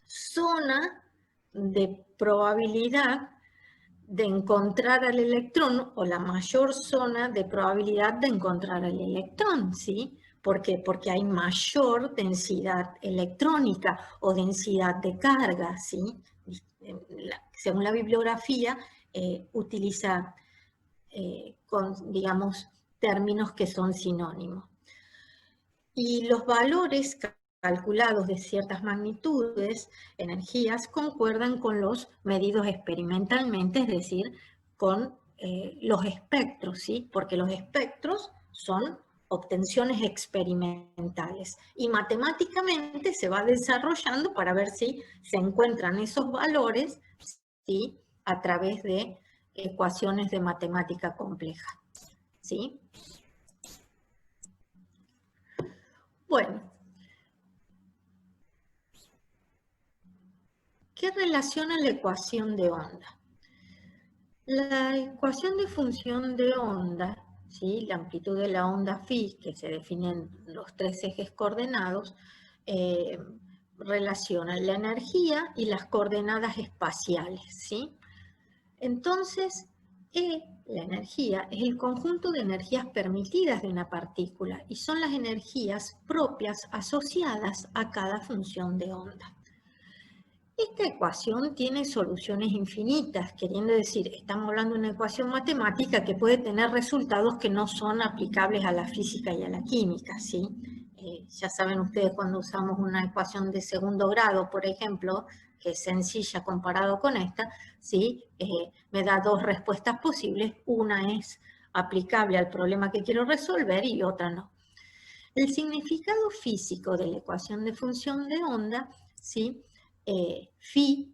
zona de probabilidad de encontrar al electrón, o la mayor zona de probabilidad de encontrar al electrón, ¿sí? ¿Por qué? Porque hay mayor densidad electrónica o densidad de carga, ¿sí? Según la bibliografía, utiliza, digamos, términos que son sinónimos. Y los valores calculados de ciertas magnitudes, energías, concuerdan con los medidos experimentalmente, es decir, con los espectros, ¿sí? Porque los espectros son obtenciones experimentales y matemáticamente se va desarrollando para ver si se encuentran esos valores, ¿sí?, a través de ecuaciones de matemática compleja, ¿sí? Bueno, ¿qué relaciona la ecuación de onda? La ecuación de función de onda, ¿sí?, la amplitud de la onda phi, que se definen los tres ejes coordenados, relaciona la energía y las coordenadas espaciales, ¿sí? Entonces, E, la energía, es el conjunto de energías permitidas de una partícula y son las energías propias asociadas a cada función de onda. Esta ecuación tiene soluciones infinitas, queriendo decir, estamos hablando de una ecuación matemática que puede tener resultados que no son aplicables a la física y a la química, ¿sí? Ya saben ustedes cuando usamos una ecuación de segundo grado, por ejemplo, que es sencilla comparado con esta, ¿sí? Me da dos respuestas posibles, una es aplicable al problema que quiero resolver y otra no. El significado físico de la ecuación de función de onda, ¿sí? Phi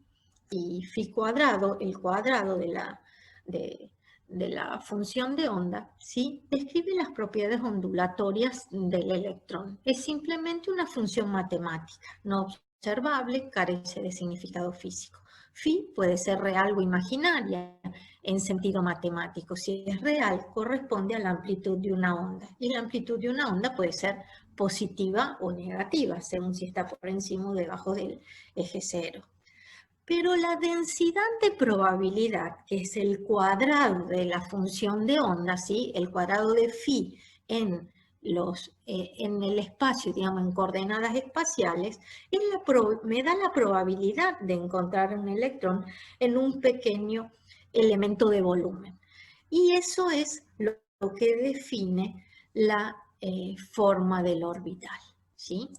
y phi cuadrado, el cuadrado de la función de onda, ¿sí? Describe las propiedades ondulatorias del electrón. Es simplemente una función matemática, no observable, carece de significado físico. Phi puede ser real o imaginaria en sentido matemático. Si es real, corresponde a la amplitud de una onda. Y la amplitud de una onda puede ser positiva o negativa, según si está por encima o debajo del eje cero. Pero la densidad de probabilidad, que es el cuadrado de la función de onda, ¿sí? El cuadrado de phi en el espacio, digamos, en coordenadas espaciales, me da la probabilidad de encontrar un electrón en un pequeño elemento de volumen. Y eso es lo que define la forma del orbital, ¿sí?